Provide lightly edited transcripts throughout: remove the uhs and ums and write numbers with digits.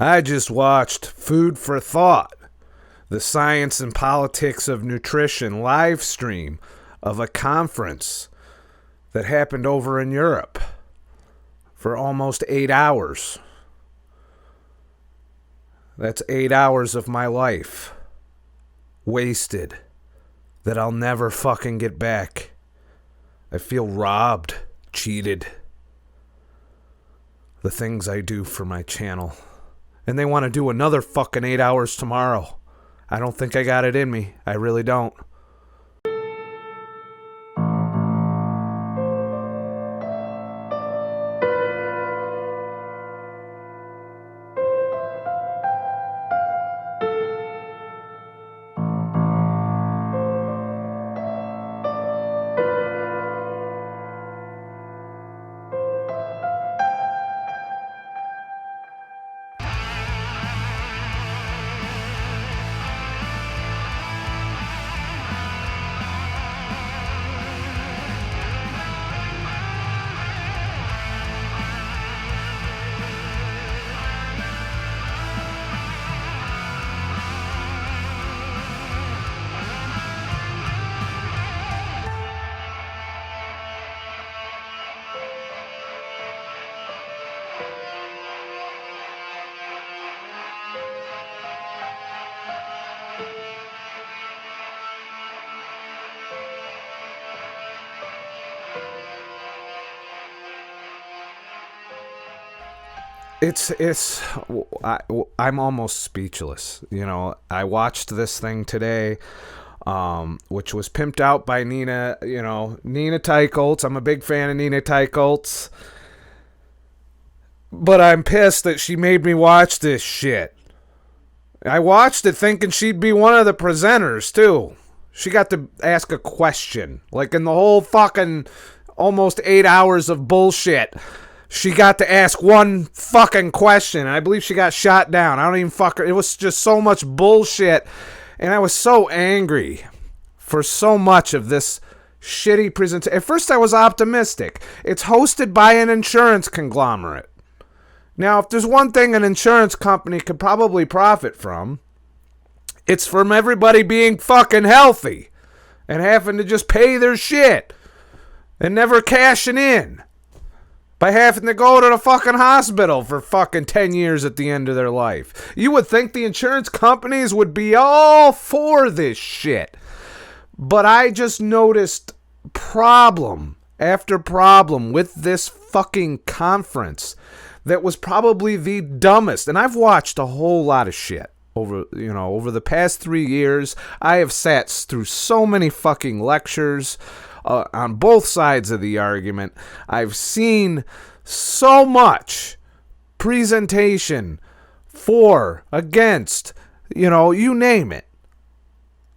I just watched Food for Thought, the science and politics of nutrition live stream of a conference that happened over in Europe for almost 8 hours. That's 8 hours of my life wasted that I'll never fucking get back. I feel robbed, cheated. The things I do for my channel. And they want to do another fucking 8 hours tomorrow. I don't think I got it in me. I really don't. I'm almost speechless. You know, I watched this thing today, which was pimped out by Nina Teicholz. I'm a big fan of Nina Teicholz. But I'm pissed that she made me watch this shit. I watched it thinking she'd be one of the presenters, too. She got to ask a question. Like in the whole fucking almost 8 hours of bullshit, she got to ask one fucking question. I believe she got shot down. I don't even fuck her. It was just so much bullshit. And I was so angry for so much of this shitty presentation. At first I was optimistic. It's hosted by an insurance conglomerate. Now, if there's one thing an insurance company could probably profit from, it's from everybody being fucking healthy and having to just pay their shit and never cashing in. By having to go to the fucking hospital for fucking 10 years at the end of their life. You would think the insurance companies would be all for this shit. But I just noticed problem after problem with this fucking conference that was probably the dumbest. And I've watched a whole lot of shit over the past 3 years. I have sat through so many fucking lectures on both sides of the argument. I've seen so much presentation for, against, you name it,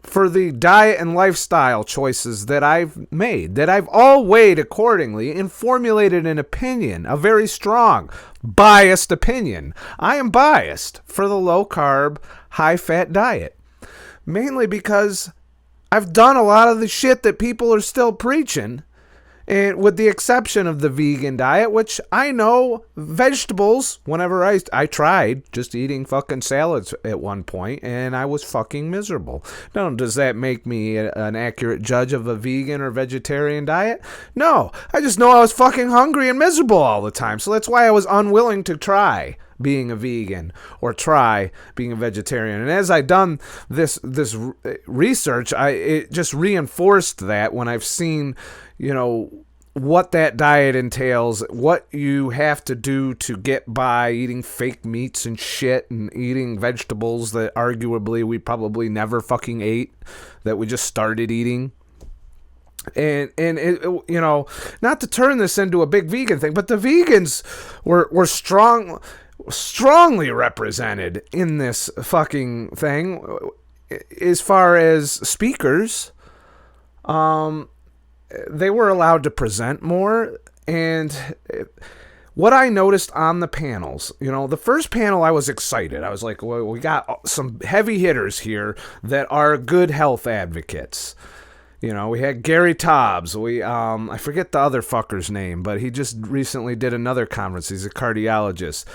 for the diet and lifestyle choices that I've made, that I've all weighed accordingly and formulated an opinion, a very strong, biased opinion. I am biased for the low-carb, high-fat diet, mainly because I've done a lot of the shit that people are still preaching, and with the exception of the vegan diet, which I know vegetables, whenever I tried just eating fucking salads at one point, and I was fucking miserable. Now, does that make me an accurate judge of a vegan or vegetarian diet? No, I just know I was fucking hungry and miserable all the time, so that's why I was unwilling to try being a vegan or try being a vegetarian. And as I done this research, it just reinforced that when I've seen, what that diet entails, what you have to do to get by eating fake meats and shit and eating vegetables that arguably we probably never fucking ate, that we just started eating. And it, not to turn this into a big vegan thing, but the vegans were strongly represented in this fucking thing as far as speakers. They were allowed to present more, and what I noticed on the panels, the first panel I was excited. I was like, well, we got some heavy hitters here that are good health advocates. We had Gary Taubes. I forget the other fucker's name, but he just recently did another conference. He's a cardiologist,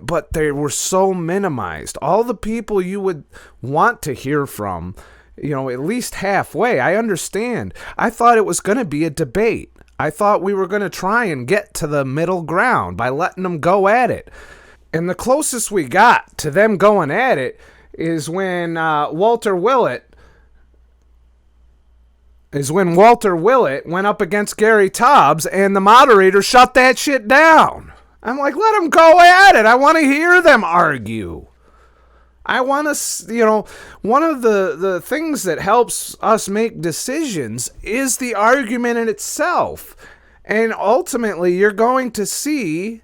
but they were so minimized. All the people you would want to hear from, at least halfway. I understand. I thought it was going to be a debate. I thought we were going to try and get to the middle ground by letting them go at it. And the closest we got to them going at it is when Walter Willett went up against Gary Taubes, and the moderator shut that shit down. I'm like, let them go at it. I want to hear them argue. I want to, one of the things that helps us make decisions is the argument in itself. And ultimately, you're going to see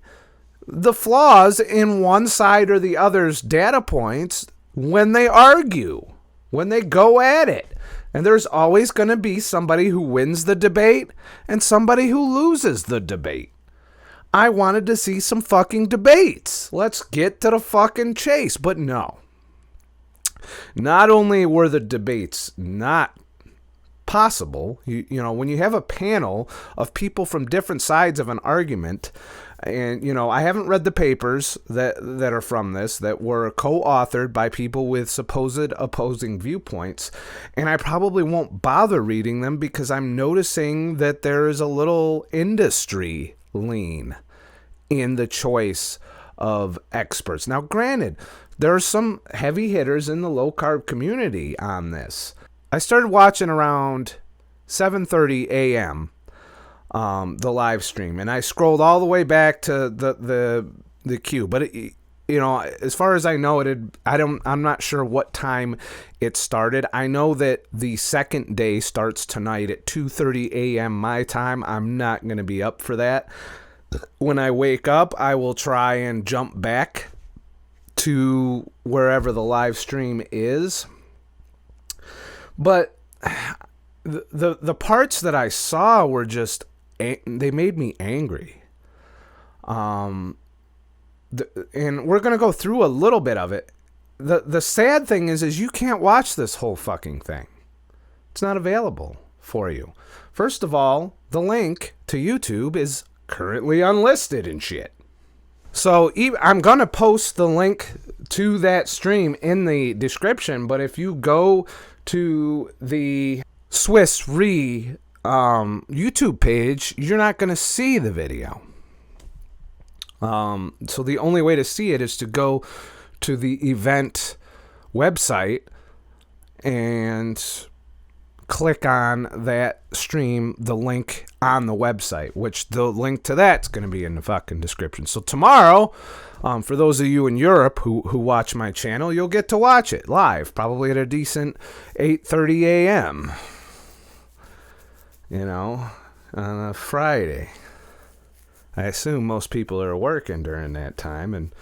the flaws in one side or the other's data points when they argue, when they go at it. And there's always going to be somebody who wins the debate and somebody who loses the debate. I wanted to see some fucking debates. Let's get to the fucking chase. But no. Not only were the debates not possible, when you have a panel of people from different sides of an argument, and, I haven't read the papers that are from this, that were co-authored by people with supposed opposing viewpoints, and I probably won't bother reading them because I'm noticing that there is a little industry lean in the choice of experts. Now, granted, there are some heavy hitters in the low-carb community on this. I started watching around 7:30 a.m., the live stream, and I scrolled all the way back to the queue. But as far as I know, I'm not sure what time it started. I know that the second day starts tonight at 2:30 a.m. my time. I'm not going to be up for that. When I wake up, I will try and jump back to wherever the live stream is. But the parts that I saw were just, they made me angry. And we're going to go through a little bit of it. The sad thing is you can't watch this whole fucking thing. It's not available for you. First of all, the link to YouTube is currently unlisted and shit. So I'm going to post the link to that stream in the description, but if you go to the Swiss Re YouTube page, you're not going to see the video. So the only way to see it is to go to the event website and click on that stream, the link on the website, which the link to that's going to be in the fucking description. So tomorrow, for those of you in Europe who watch my channel, you'll get to watch it live, probably at a decent 8:30 a.m., on a Friday. I assume most people are working during that time, and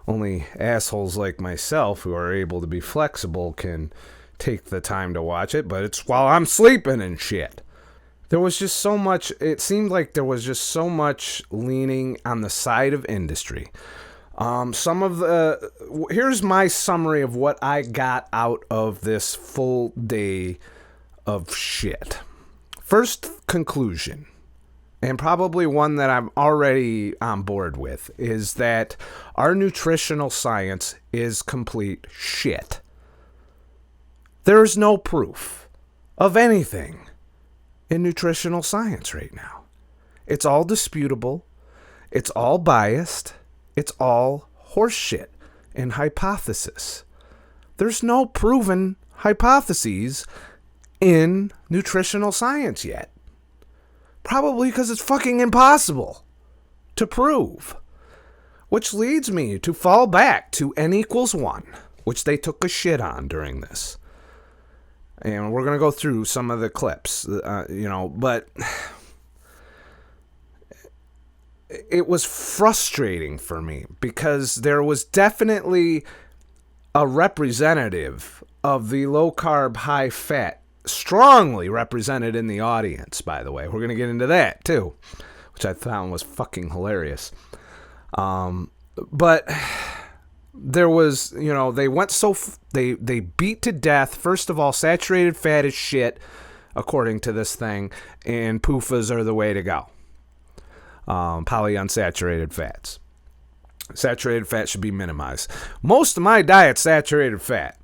only assholes like myself who are able to be flexible can take the time to watch it, but it's while I'm sleeping and shit. There was just so much, it seemed like there was just so much leaning on the side of industry. Here's my summary of what I got out of this full day of shit. First conclusion, and probably one that I'm already on board with, is that our nutritional science is complete shit. There's no proof of anything in nutritional science right now. It's all disputable. It's all biased. It's all horseshit and hypothesis. There's no proven hypotheses in nutritional science yet. Probably because it's fucking impossible to prove. Which leads me to fall back to N=1, which they took a shit on during this. And we're going to go through some of the clips, but it was frustrating for me because there was definitely a representative of the low-carb, high-fat, strongly represented in the audience, by the way. We're going to get into that, too, which I found was fucking hilarious. But there was, they went they beat to death, first of all, saturated fat is shit. according to this thing, and PUFAs are the way to go. Polyunsaturated fats. Saturated fat should be minimized. Most of my diet's saturated fat,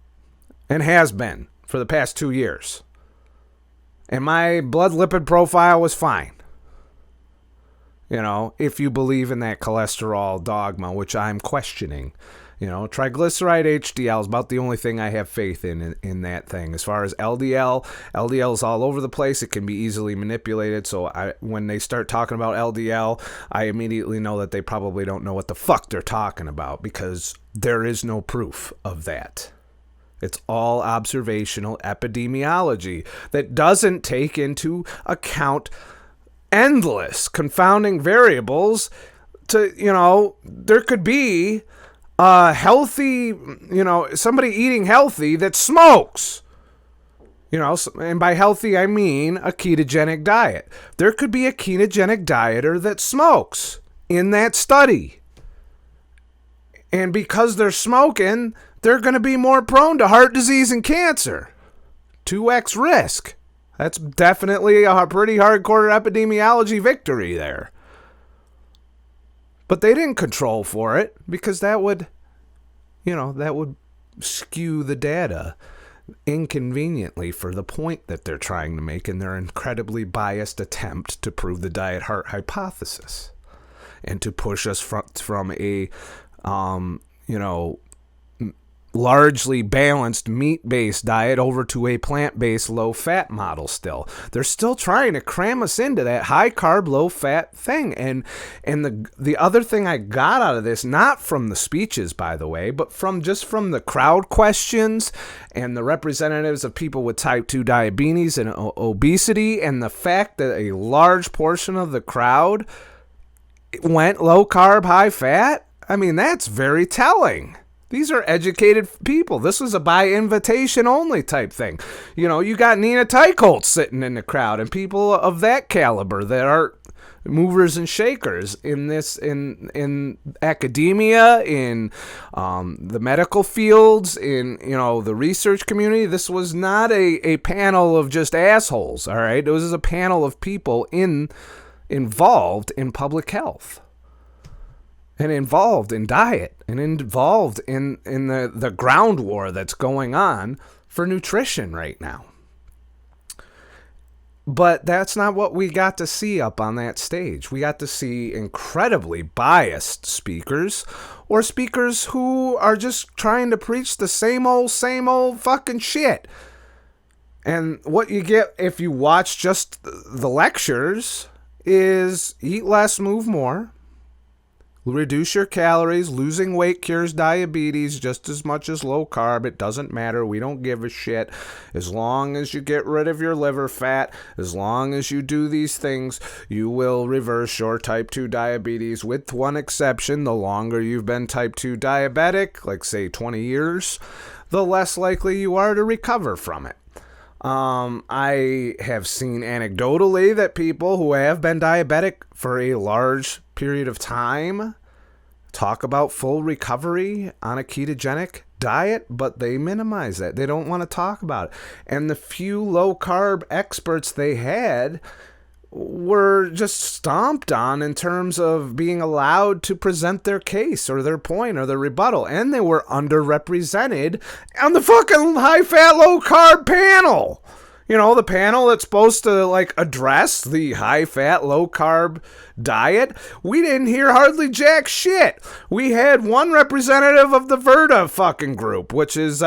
and has been for the past 2 years. And my blood lipid profile was fine. You know, if you believe in that cholesterol dogma, which I'm questioning. You know, triglyceride HDL is about the only thing I have faith in that thing. As far as LDL is all over the place. It can be easily manipulated. So when they start talking about LDL, I immediately know that they probably don't know what the fuck they're talking about, because there is no proof of that. It's all observational epidemiology that doesn't take into account endless confounding variables. There could be healthy, somebody eating healthy that smokes. And by healthy, I mean a ketogenic diet. There could be a ketogenic dieter that smokes in that study. And because they're smoking, they're going to be more prone to heart disease and cancer. 2x risk. That's definitely a pretty hardcore epidemiology victory there. But they didn't control for it, because that would skew the data inconveniently for the point that they're trying to make in their incredibly biased attempt to prove the diet heart hypothesis, and to push us from a largely balanced meat-based diet over to a plant-based low-fat model still. They're still trying to cram us into that high-carb, low-fat thing. And the other thing I got out of this, not from the speeches, by the way, but from the crowd questions and the representatives of people with type 2 diabetes and obesity, and the fact that a large portion of the crowd went low-carb, high-fat, I mean, that's very telling. These are educated people. This was a by invitation only type thing. You got Nina Teicholz sitting in the crowd, and people of that caliber that are movers and shakers in this, in academia, in the medical fields, in the research community. This was not a panel of just assholes. All right, it was a panel of people involved in public health, and involved in diet, and involved in the ground war that's going on for nutrition right now. But that's not what we got to see up on that stage. We got to see incredibly biased speakers, or speakers who are just trying to preach the same old fucking shit. And what you get if you watch just the lectures is eat less, move more. Reduce your calories. Losing weight cures diabetes just as much as low carb. It doesn't matter. We don't give a shit. As long as you get rid of your liver fat, as long as you do these things, you will reverse your type 2 diabetes, with one exception. The longer you've been type 2 diabetic, like say 20 years, the less likely you are to recover from it. I have seen anecdotally that people who have been diabetic for a large period of time talk about full recovery on a ketogenic diet, but they minimize that. They don't want to talk about it. And the few low-carb experts they had were just stomped on in terms of being allowed to present their case or their point or their rebuttal. And they were underrepresented on the fucking high-fat, low-carb panel. The panel that's supposed to address the high-fat, low-carb diet. We didn't hear hardly jack shit. We had one representative of the BMJ fucking group, which is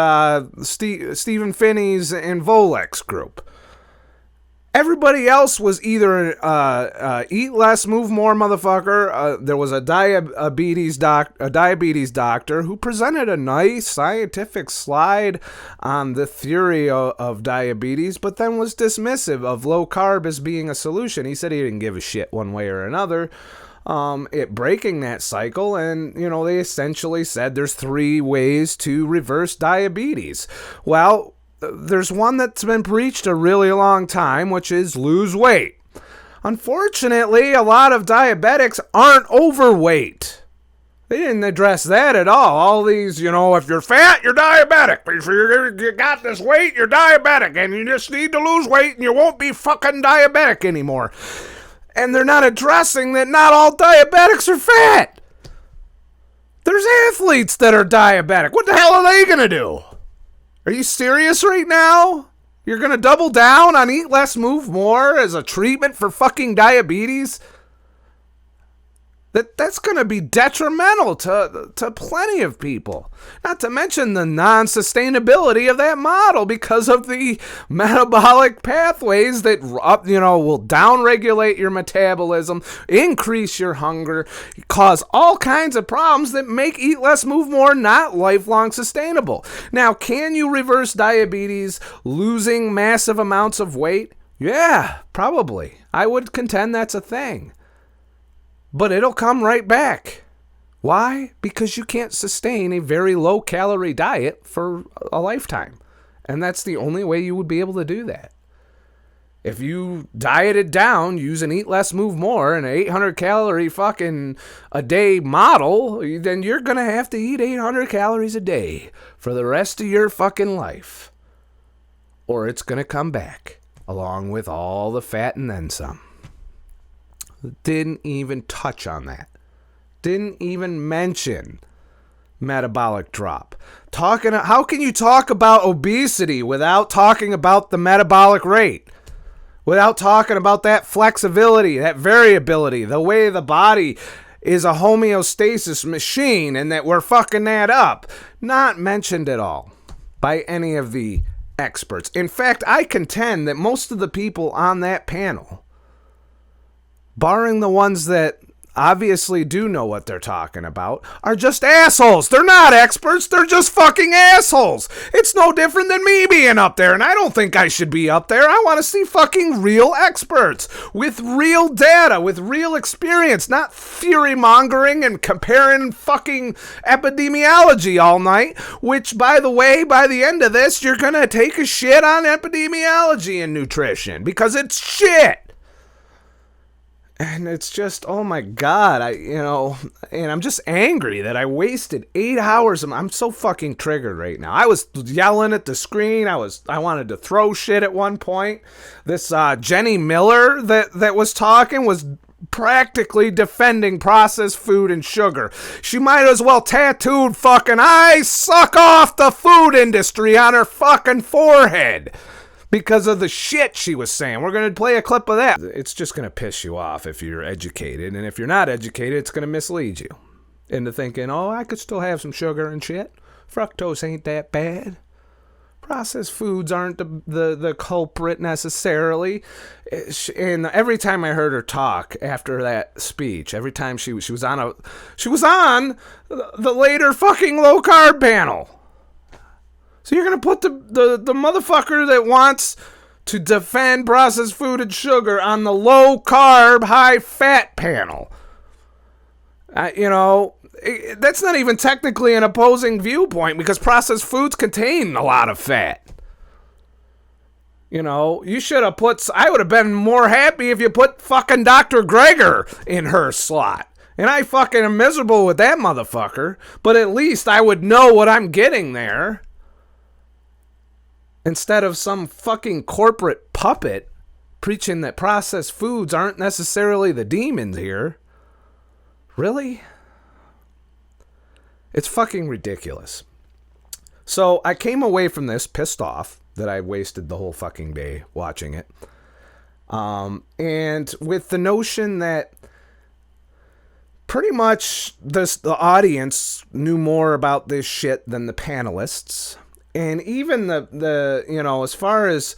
Stephen Finney's and Volek's group. Everybody else was either eat less, move more, motherfucker. There was a diabetes doctor who presented a nice scientific slide on the theory of diabetes, but then was dismissive of low carb as being a solution. He said he didn't give a shit one way or another. It breaking that cycle, and they essentially said there's 3 ways to reverse diabetes. Well, there's one that's been preached a really long time, which is lose weight. Unfortunately, a lot of diabetics aren't overweight. They didn't address that at all. All these, if you're fat, you're diabetic. If you got this weight, you're diabetic. And you just need to lose weight and you won't be fucking diabetic anymore. And they're not addressing that not all diabetics are fat. There's athletes that are diabetic. What the hell are they going to do? Are you serious right now? You're going to double down on eat less, move more as a treatment for fucking diabetes? That's going to be detrimental to plenty of people. Not to mention the non-sustainability of that model because of the metabolic pathways that will downregulate your metabolism, increase your hunger, cause all kinds of problems that make eat less, move more not lifelong sustainable. Now, can you reverse diabetes losing massive amounts of weight? Yeah, probably. I would contend that's a thing. But it'll come right back. Why? Because you can't sustain a very low-calorie diet for a lifetime. And that's the only way you would be able to do that. If you dieted down, use an eat less, move more, and an 800-calorie fucking a day model, then you're going to have to eat 800 calories a day for the rest of your fucking life. Or it's going to come back, along with all the fat and then some. Didn't even touch on that. Didn't even mention metabolic drop. How can you talk about obesity without talking about the metabolic rate? Without talking about that flexibility, that variability, the way the body is a homeostasis machine and that we're fucking that up. Not mentioned at all by any of the experts. In fact, I contend that most of the people on that panel, barring the ones that obviously do know what they're talking about, are just assholes. They're not experts. They're just fucking assholes. It's no different than me being up there, and I don't think I should be up there. I want to see fucking real experts with real data, with real experience, not theory-mongering and comparing fucking epidemiology all night, which, by the way, by the end of this, you're going to take a shit on epidemiology and nutrition because it's shit. And it's just, oh my God, and I'm just angry that I wasted 8 hours. I'm so fucking triggered right now. I was yelling at the screen. I wanted to throw shit at one point. This Jenny Miller that was talking was practically defending processed food and sugar. She might as well tattooed fucking "I suck off the food industry" on her fucking forehead. Because of the shit she was saying. We're going to play a clip of that. It's just going to piss you off if you're educated. And if you're not educated, it's going to mislead you into thinking, oh, I could still have some sugar and shit. Fructose ain't that bad. Processed foods aren't the culprit necessarily. And every time I heard her talk after that speech, every time she was on the later fucking low carb panel. So you're going to put the motherfucker that wants to defend processed food and sugar on the low-carb, high-fat panel. That's not even technically an opposing viewpoint because processed foods contain a lot of fat. You should have I would have been more happy if you put fucking Dr. Greger in her slot. And I fucking am miserable with that motherfucker, but at least I would know what I'm getting there. Instead of some fucking corporate puppet preaching that processed foods aren't necessarily the demons here. Really? It's fucking ridiculous. So I came away from this pissed off that I wasted the whole fucking day watching it. And with the notion that pretty much the audience knew more about this shit than the panelists. And even as far as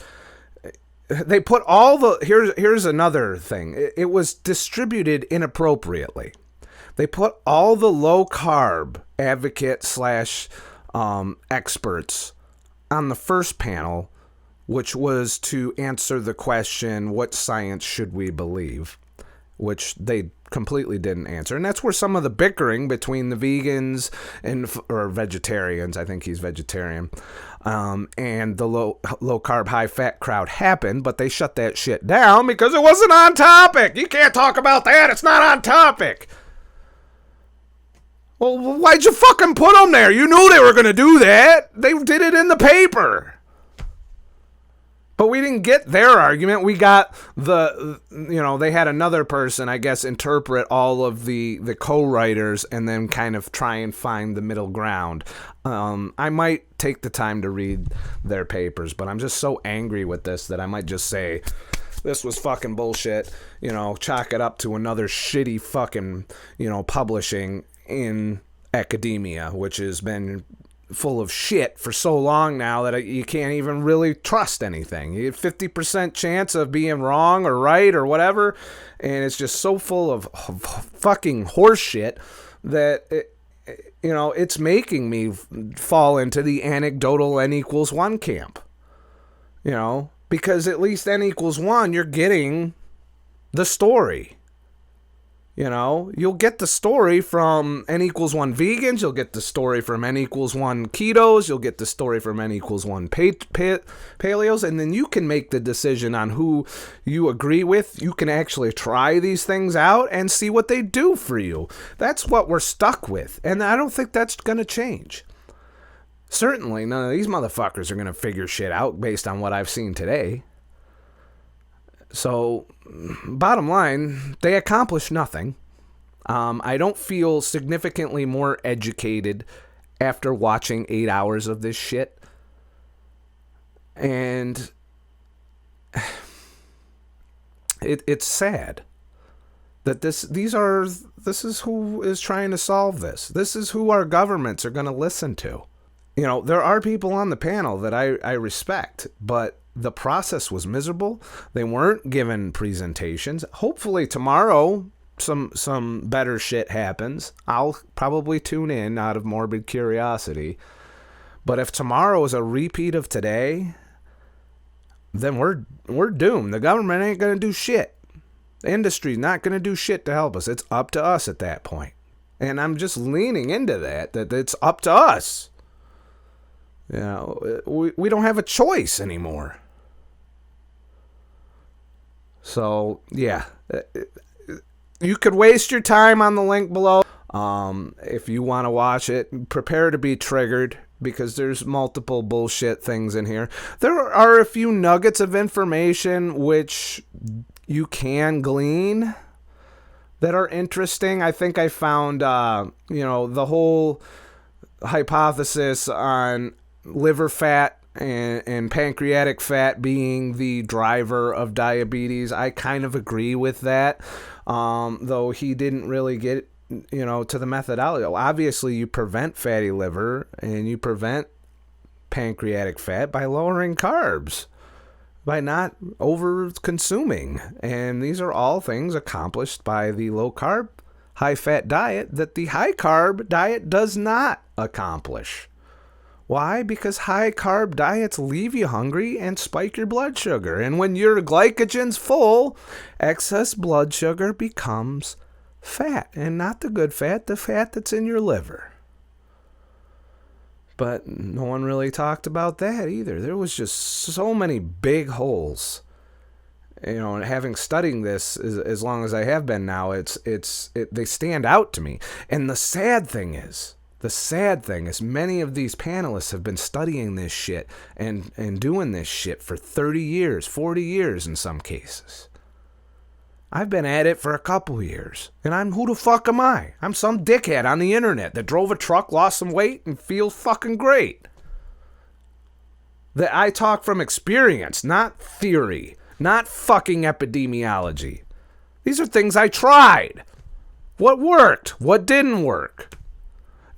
they put all here's another thing. It was distributed inappropriately. They put all the low carb advocate / experts on the first panel, which was to answer the question, what science should we believe? Which they completely didn't answer. And that's where some of the bickering between the vegans or vegetarians, I think he's vegetarian, and the low carb, high fat crowd happened, but they shut that shit down because it wasn't on topic. You can't talk about that. It's not on topic. Well, why'd you fucking put them there? You knew they were going to do that. They did it in the paper. But we didn't get their argument. We got they had another person, I guess, interpret all of the co-writers and then kind of try and find the middle ground. I might take the time to read their papers, but I'm just so angry with this that I might just say, this was fucking bullshit, chalk it up to another shitty fucking, publishing in academia, which has been full of shit for so long now that you can't even really trust anything. You have 50% chance of being wrong or right or whatever, and it's just so full of fucking horse shit that it's making me fall into the anecdotal n=1 camp. Because at least n=1, you're getting the story. You'll get the story from n=1 vegans, you'll get the story from n=1 ketos, you'll get the story from n=1 paleos, and then you can make the decision on who you agree with. You can actually try these things out and see what they do for you. That's what we're stuck with, and I don't think that's going to change. Certainly, none of these motherfuckers are going to figure shit out based on what I've seen today. So, bottom line, they accomplished nothing. I don't feel significantly more educated after watching 8 hours of this shit. And it's sad that this is who is trying to solve this. This is who our governments are going to listen to. There are people on the panel that I respect, but the process was miserable. They weren't given presentations. Hopefully tomorrow some better shit happens. I'll probably tune in out of morbid curiosity. But if tomorrow is a repeat of today, then we're doomed. The government ain't going to do shit. The industry's not going to do shit to help us. It's up to us at that point. And I'm just leaning into that it's up to us. We don't have a choice anymore. So, yeah. You could waste your time on the link below. If you want to watch it, prepare to be triggered because there's multiple bullshit things in here. There are a few nuggets of information which you can glean that are interesting. I think I found, the whole hypothesis on liver fat and pancreatic fat being the driver of diabetes. I kind of agree with that, though he didn't really get, to the methodology. Obviously, you prevent fatty liver and you prevent pancreatic fat by lowering carbs, by not over consuming. And these are all things accomplished by the low carb, high fat diet that the high carb diet does not accomplish. Why? Because high carb diets leave you hungry and spike your blood sugar. And when your glycogen's full, excess blood sugar becomes fat. And not the good fat, the fat that's in your liver. But no one really talked about that either. There was just so many big holes. And having studied this as long as I have been now, they stand out to me. And the sad thing is, many of these panelists have been studying this shit and doing this shit for 30 years, 40 years in some cases. I've been at it for a couple years. And who the fuck am I? I'm some dickhead on the internet that drove a truck, lost some weight, and feels fucking great. That I talk from experience, not theory, not fucking epidemiology. These are things I tried. What worked? What didn't work?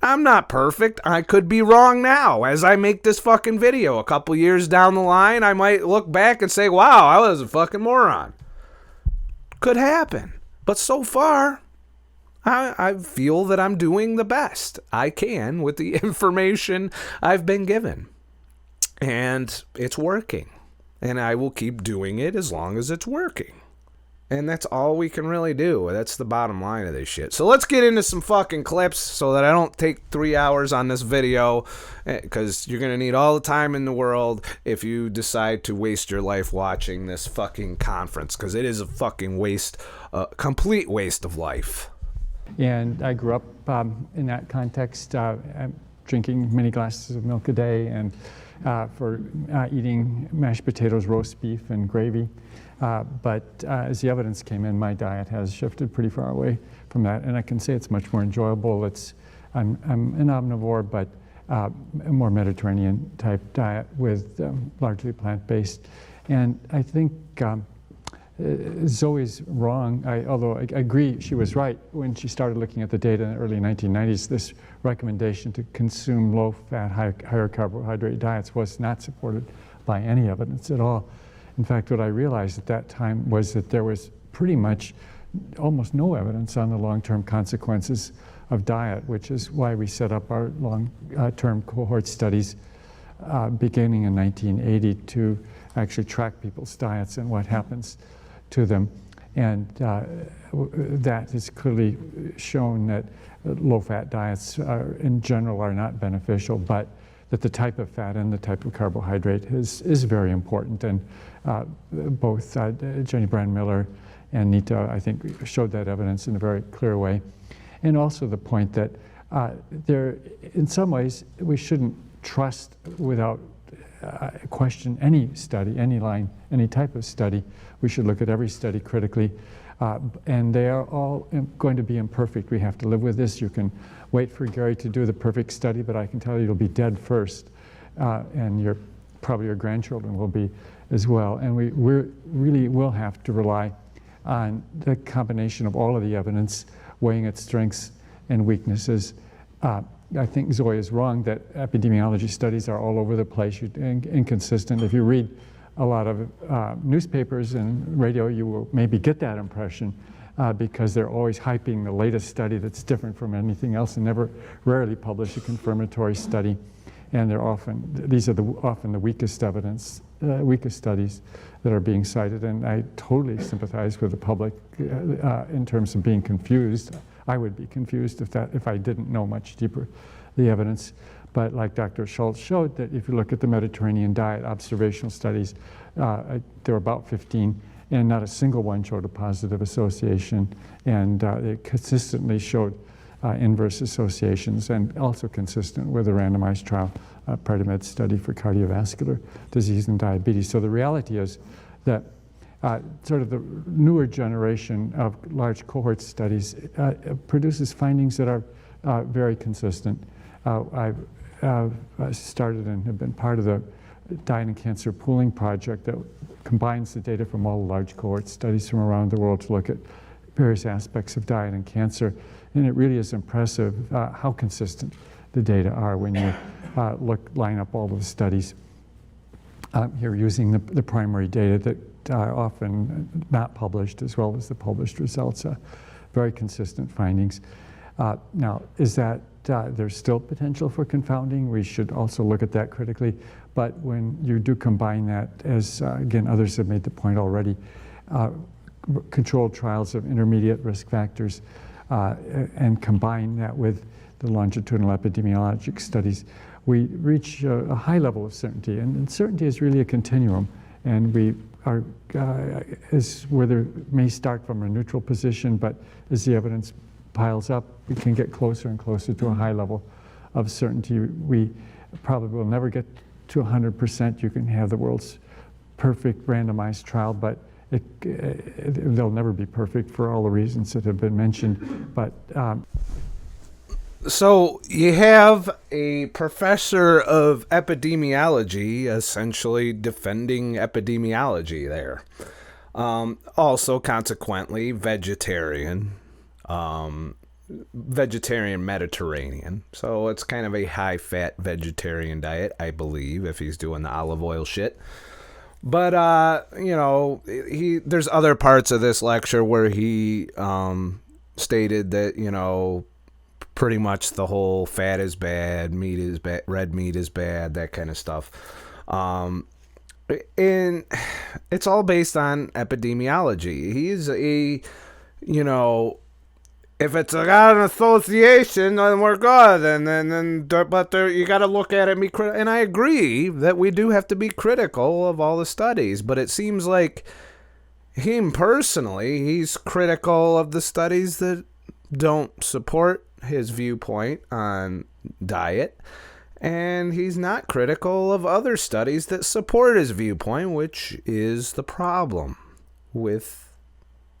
I'm not perfect. I could be wrong now. As I make this fucking video a couple years down the line, I might look back and say, wow, I was a fucking moron. Could happen. But so far, I feel that I'm doing the best I can with the information I've been given. And it's working. And I will keep doing it as long as it's working. And that's all we can really do. That's the bottom line of this shit. So let's get into some fucking clips so that I don't take 3 hours on this video, because you're going to need all the time in the world if you decide to waste your life watching this fucking conference, because it is a fucking waste, complete waste of life. And I grew up in that context, drinking many glasses of milk a day and for eating mashed potatoes, roast beef, and gravy. But as the evidence came in, my diet has shifted pretty far away from that. And I can say it's much more enjoyable. I'm an omnivore, but a more Mediterranean type diet with largely plant-based. And I think Zoe's wrong, although I agree she was right when she started looking at the data in the early 1990s. This recommendation to consume low-fat, higher carbohydrate diets was not supported by any evidence at all. In fact, what I realized at that time was that there was pretty much almost no evidence on the long-term consequences of diet, which is why we set up our long-term cohort studies beginning in 1980 to actually track people's diets and what happens to them. And that has clearly shown that low-fat diets in general are not beneficial, but that the type of fat and the type of carbohydrate is very important. And both Jenny Brand-Miller and Nita, I think, showed that evidence in a very clear way. And also the point that in some ways, we shouldn't trust without question any study, any line, any type of study. We should look at every study critically. And they are all going to be imperfect. We have to live with this. You can wait for Gary to do the perfect study, but I can tell you you'll be dead first. And probably your grandchildren will be as well. And we really will have to rely on the combination of all of the evidence, weighing its strengths and weaknesses. I think Zoe is wrong that epidemiology studies are all over the place, inconsistent. If you read a lot of newspapers and radio, you will maybe get that impression because they're always hyping the latest study that's different from anything else and rarely publish a confirmatory study. And these are often the weakest evidence, weakest studies that are being cited. And I totally sympathize with the public in terms of being confused. I would be confused if I didn't know much deeper the evidence. But like Dr. Schultz showed, that if you look at the Mediterranean diet observational studies, there were about 15, and not a single one showed a positive association. And they consistently showed inverse associations, and also consistent with a randomized trial, PREDIMED study for cardiovascular disease and diabetes. So the reality is that sort of the newer generation of large cohort studies produces findings that are very consistent. I've started and have been part of the Diet and Cancer Pooling Project that combines the data from all the large cohort studies from around the world to look at various aspects of diet and cancer. And it really is impressive how consistent the data are when you line up all of the studies. Here using the primary data that are often not published, as well as the published results, very consistent findings. Now, is that there's still potential for confounding? We should also look at that critically. But when you do combine that, as again, others have made the point already, controlled trials of intermediate risk factors and combine that with the longitudinal epidemiologic studies, we reach a high level of certainty. And certainty is really a continuum. And we are, where there may start from a neutral position, but as the evidence piles up, we can get closer and closer to a high level of certainty. We probably will never get to 100%. You can have the world's perfect randomized trial, but they'll never be perfect for all the reasons that have been mentioned. But so you have a professor of epidemiology essentially defending epidemiology there. Also, consequently, vegetarian Mediterranean. So it's kind of a high-fat vegetarian diet, I believe, if he's doing the olive oil shit. But, there's other parts of this lecture where he stated that, pretty much the whole fat is bad, meat is bad, red meat is bad, that kind of stuff. And it's all based on epidemiology. He's if it's got an association, then we're good. But you got to look at it and I agree that we do have to be critical of all the studies. But it seems like him personally, he's critical of the studies that don't support his viewpoint on diet, and he's not critical of other studies that support his viewpoint, which is the problem with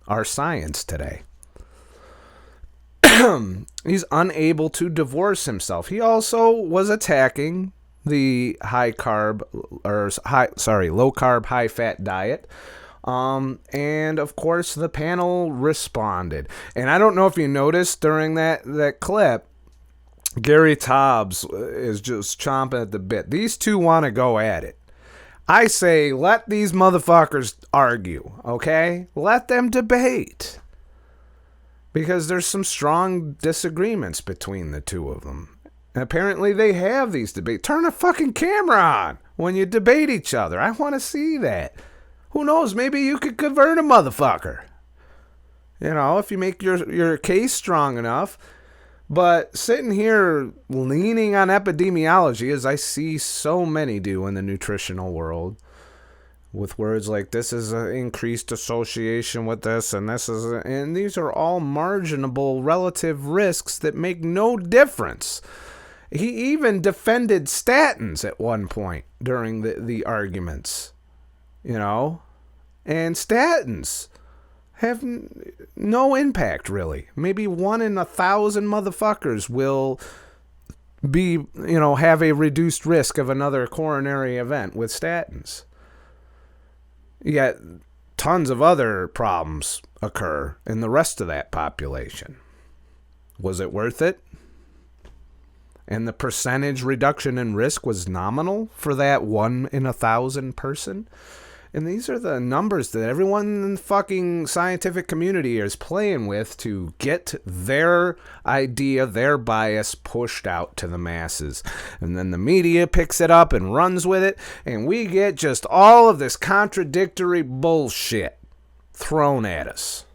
our science today. He's unable to divorce himself. He also was attacking the low carb, high fat diet. And of course the panel responded. And I don't know if you noticed during that clip, Gary Taubes is just chomping at the bit. These two want to go at it. I say, let these motherfuckers argue, okay? Let them debate. Because there's some strong disagreements between the two of them. And apparently they have these debates. Turn a fucking camera on when you debate each other. I want to see that. Who knows? Maybe you could convert a motherfucker. You know, if you make your case strong enough. But sitting here leaning on epidemiology, as I see so many do in the nutritional world, with words like this is an increased association with this, and this is, and these are all marginable relative risks that make no difference. He even defended statins at one point during the arguments, you know, and statins have no impact really. Maybe 1 in 1,000 motherfuckers will be, you know, have a reduced risk of another coronary event with statins. Yet tons of other problems occur in the rest of that population. Was it worth it? And the percentage reduction in risk was nominal for that 1 in 1,000 person. And these are the numbers that everyone in the fucking scientific community is playing with to get their idea, their bias pushed out to the masses. And then the media picks it up and runs with it, and we get just all of this contradictory bullshit thrown at us.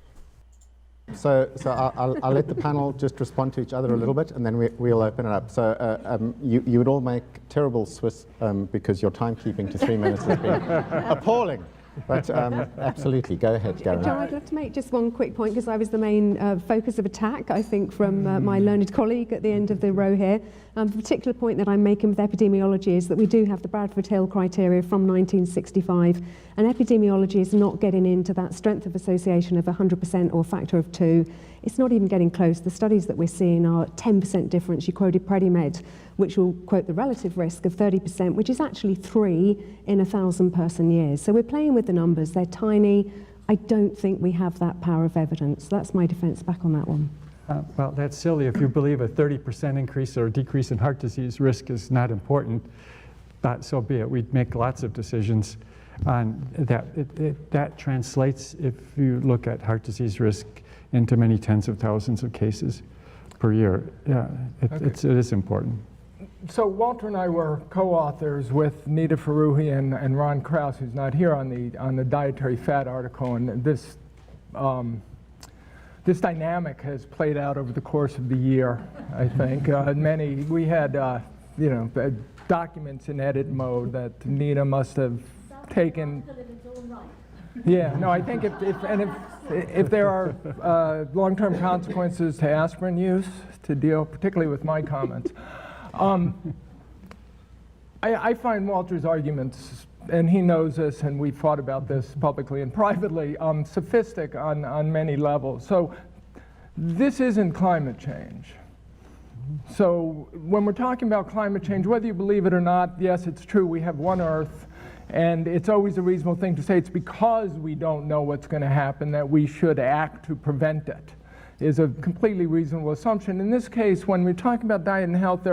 So I'll let the panel just respond to each other a little bit, and then we'll open it up. So you would all make terrible Swiss because your timekeeping to 3 minutes has been appalling. But absolutely, go ahead, Gary. Joe, I'd love to make just one quick point, because I was the main focus of attack, I think, from my learned colleague at the end of the row here. The particular point that I'm making with epidemiology is that we do have the Bradford Hill criteria from 1965, and epidemiology is not getting into that strength of association of 100% or factor of 2. It's not even getting close. The studies that we're seeing are 10% difference. You quoted Predimed, which will quote the relative risk of 30%, which is actually 3 in 1,000 person years. So we're playing with the numbers. They're tiny. I don't think we have that power of evidence. That's my defense back on that one. Well, that's silly. If you believe a 30% increase or decrease in heart disease risk is not important, so be it. We'd make lots of decisions on that. That translates, if you look at heart disease risk, into many tens of thousands of cases per year. Yeah, it is important. So Walter and I were co-authors with Nita Faruhi and Ron Krause, who's not here, on the dietary fat article, and this dynamic has played out over the course of the year, I think. We had documents in edit mode that Nita must have taken. Yeah, no, I think if there are long-term consequences to aspirin use to deal, particularly with my comments, I find Walter's arguments, and he knows this, and we've fought about this publicly and privately, sophistic on many levels. So this isn't climate change. So when we're talking about climate change, whether you believe it or not, yes, it's true, we have one Earth, and it's always a reasonable thing to say it's because we don't know what's going to happen that we should act to prevent it, is a completely reasonable assumption. In this case, when we're talking about diet and health,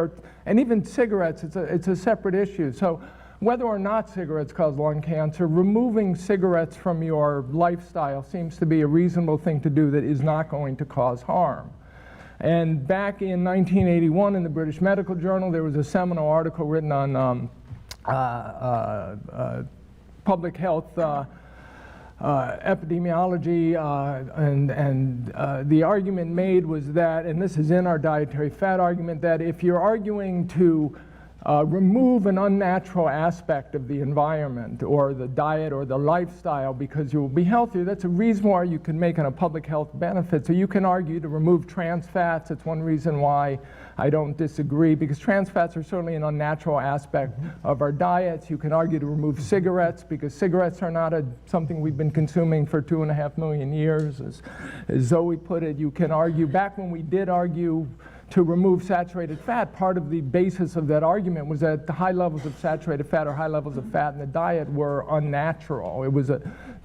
and even cigarettes, it's a separate issue. So whether or not cigarettes cause lung cancer, removing cigarettes from your lifestyle seems to be a reasonable thing to do that is not going to cause harm. And back in 1981 in the British Medical Journal, there was a seminal article written on public health epidemiology, and the argument made was that, and this is in our dietary fat argument, that if you're arguing to remove an unnatural aspect of the environment or the diet or the lifestyle because you will be healthier. That's a reason why you can make it a public health benefit. So you can argue to remove trans fats. It's one reason why I don't disagree, because trans fats are certainly an unnatural aspect of our diets. You can argue to remove cigarettes because cigarettes are not something we've been consuming for 2.5 million years, as Zoe put it. You can argue, back when we did argue to remove saturated fat, part of the basis of that argument was that the high levels of saturated fat or high levels of fat in the diet were unnatural. It was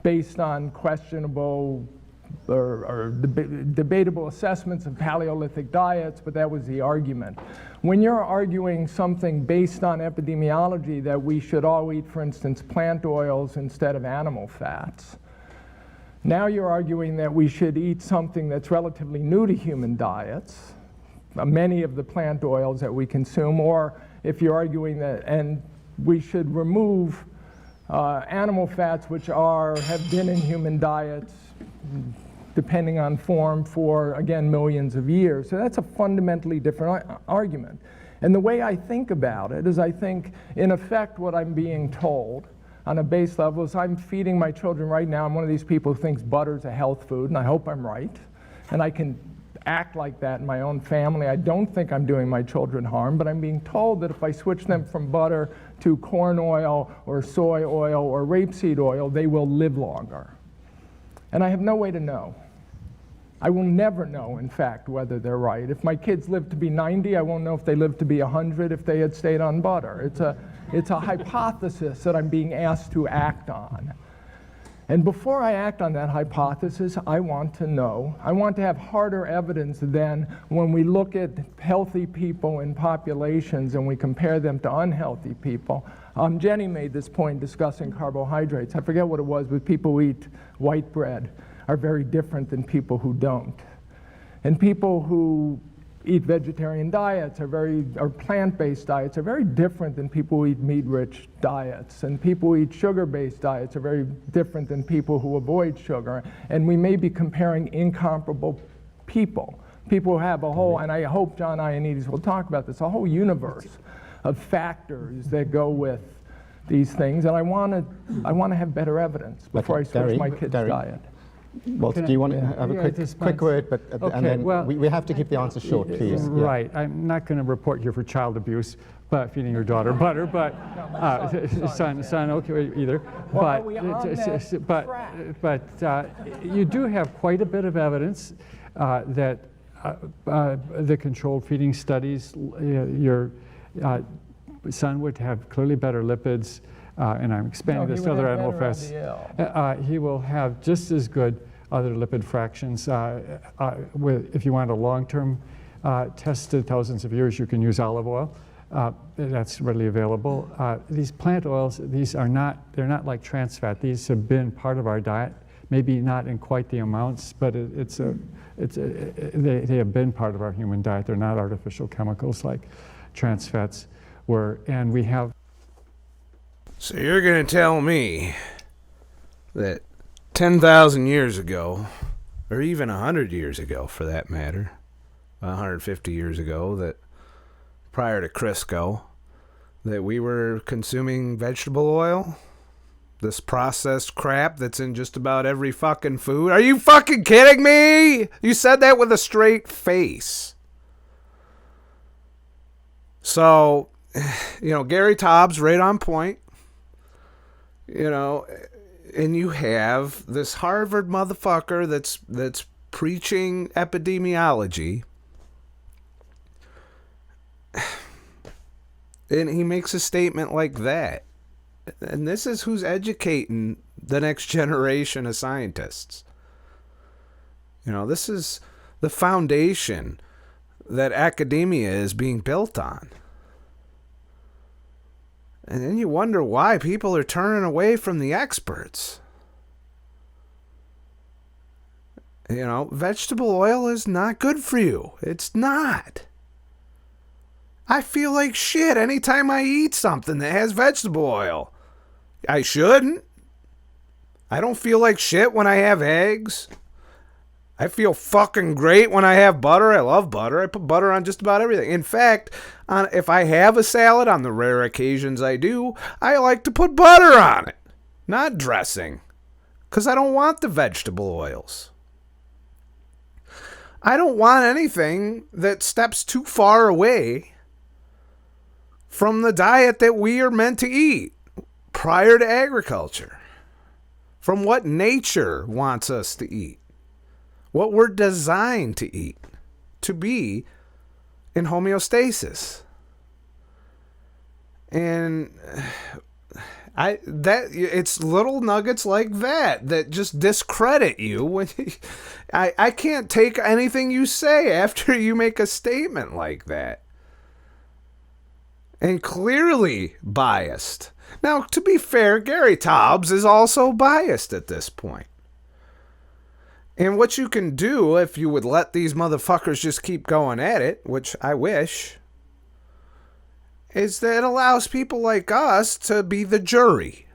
based on questionable or debatable assessments of Paleolithic diets, but that was the argument. When you're arguing something based on epidemiology, that we should all eat, for instance, plant oils instead of animal fats, now you're arguing that we should eat something that's relatively new to human diets, many of the plant oils that we consume, or if you're arguing that, and we should remove animal fats which have been in human diets, depending on form, for, again, millions of years. So that's a fundamentally different argument. And the way I think about it is, I think, in effect, what I'm being told on a base level is I'm feeding my children right now. I'm one of these people who thinks butter's a health food, and I hope I'm right. And I can act like that in my own family. I don't think I'm doing my children harm, but I'm being told that if I switch them from butter to corn oil or soy oil or rapeseed oil, they will live longer. And I have no way to know. I will never know, in fact, whether they're right. If my kids live to be 90, I won't know if they live to be 100 if they had stayed on butter. It's a hypothesis that I'm being asked to act on. And before I act on that hypothesis, I want to know. I want to have harder evidence than when we look at healthy people in populations and we compare them to unhealthy people. Jenny made this point discussing carbohydrates. I forget what it was, but people who eat white bread are very different than people who don't. And people who eat vegetarian diets or plant-based diets are very different than people who eat meat-rich diets. And people who eat sugar-based diets are very different than people who avoid sugar. And we may be comparing incomparable people. People who have a whole, and I hope John Ioannidis will talk about this, a whole universe of factors that go with these things. And I want to have better evidence before I switch my kid's diet. Well, do you want to have a quick word, but and then we have to keep the answer short, please. Right. Yeah. I'm not going to report you for child abuse, but feeding your daughter butter, but son, okay, either. Well, but you do have quite a bit of evidence that the controlled feeding studies, your son would have clearly better lipids. And I'm expanding this to other animal fats. He will have just as good other lipid fractions. If you want a long-term tested thousands of years, you can use olive oil. That's readily available. These plant oils, they're not like trans fat. These have been part of our diet, maybe not in quite the amounts, but they have been part of our human diet. They're not artificial chemicals like trans fats were, and we have. So you're going to tell me that 10,000 years ago, or even 100 years ago for that matter, 150 years ago, that prior to Crisco, that we were consuming vegetable oil? This processed crap that's in just about every fucking food? Are you fucking kidding me? You said that with a straight face. So, Gary Taub's right on point. And you have this Harvard motherfucker that's preaching epidemiology, and he makes a statement like that. And this is who's educating the next generation of scientists. This is the foundation that academia is being built on. And then you wonder why people are turning away from the experts. Vegetable oil is not good for you. It's not. I feel like shit anytime I eat something that has vegetable oil. I shouldn't. I don't feel like shit when I have eggs. I feel fucking great when I have butter. I love butter. I put butter on just about everything. In fact, if I have a salad, on the rare occasions I do, I like to put butter on it, not dressing, because I don't want the vegetable oils. I don't want anything that steps too far away from the diet that we are meant to eat prior to agriculture, from what nature wants us to eat. What we're designed to eat, to be in homeostasis. And it's little nuggets like that just discredit you when I can't take anything you say after you make a statement like that. And clearly biased. Now, to be fair, Gary Taubes is also biased at this point. And what you can do, if you would let these motherfuckers just keep going at it, which I wish, is that it allows people like us to be the jury.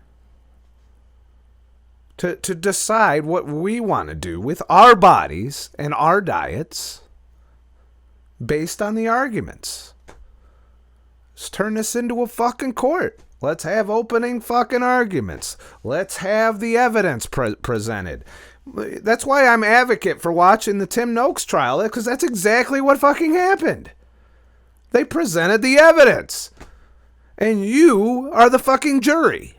To decide what we want to do with our bodies and our diets based on the arguments. Let's turn this into a fucking court. Let's have opening fucking arguments. Let's have the evidence presented. That's why I'm advocate for watching the Tim Noakes trial, because that's exactly what fucking happened. They presented the evidence. And you are the fucking jury.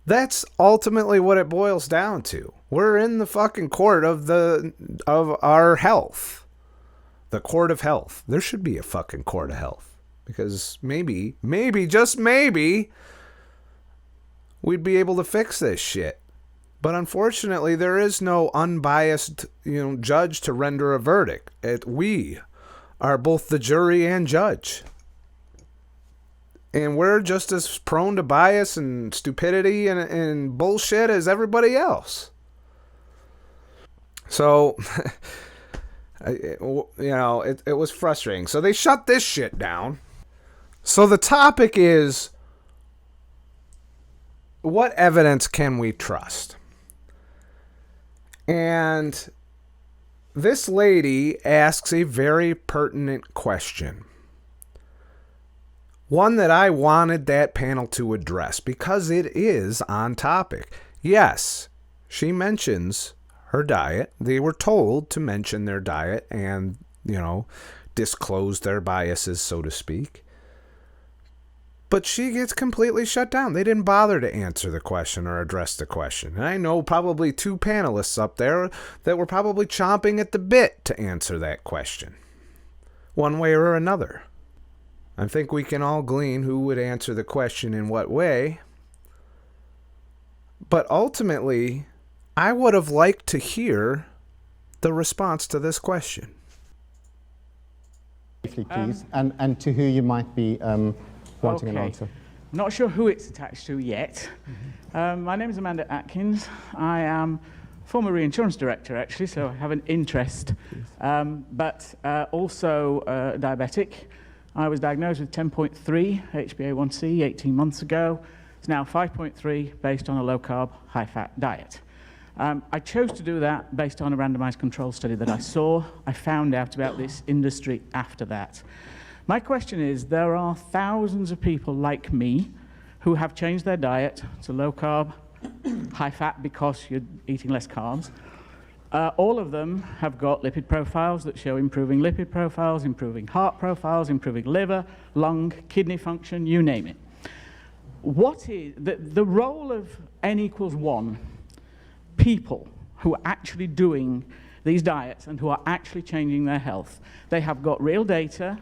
That's ultimately what it boils down to. We're in the fucking court of our health. The court of health. There should be a fucking court of health. Because maybe, just maybe, we'd be able to fix this shit. But unfortunately, there is no unbiased, judge to render a verdict. We are both the jury and judge. And we're just as prone to bias and stupidity and bullshit as everybody else. So, it was frustrating. So they shut this shit down. So the topic is, what evidence can we trust? And this lady asks a very pertinent question. One that I wanted that panel to address because it is on topic. Yes, she mentions her diet. They were told to mention their diet and, disclose their biases, so to speak. But she gets completely shut down. They didn't bother to answer the question or address the question. And I know probably 2 panelists up there that were probably chomping at the bit to answer that question, one way or another. I think we can all glean who would answer the question in what way. But ultimately, I would have liked to hear the response to this question. Please, and to who you might be wanting an answer. Not sure who it's attached to yet. My name is Amanda Atkins. I am former reinsurance director, actually, so I have an interest, but also diabetic. I was diagnosed with 10.3 HbA1c 18 months ago. It's now 5.3 based on a low-carb, high-fat diet. I chose to do that based on a randomized control study that I saw. I found out about this industry after that. My question is, there are thousands of people like me who have changed their diet to low-carb, high-fat because you're eating less carbs. All of them have got lipid profiles that show improving lipid profiles, improving heart profiles, improving liver, lung, kidney function, you name it. What is the role of N equals 1 people who are actually doing these diets and who are actually changing their health? They have got real data.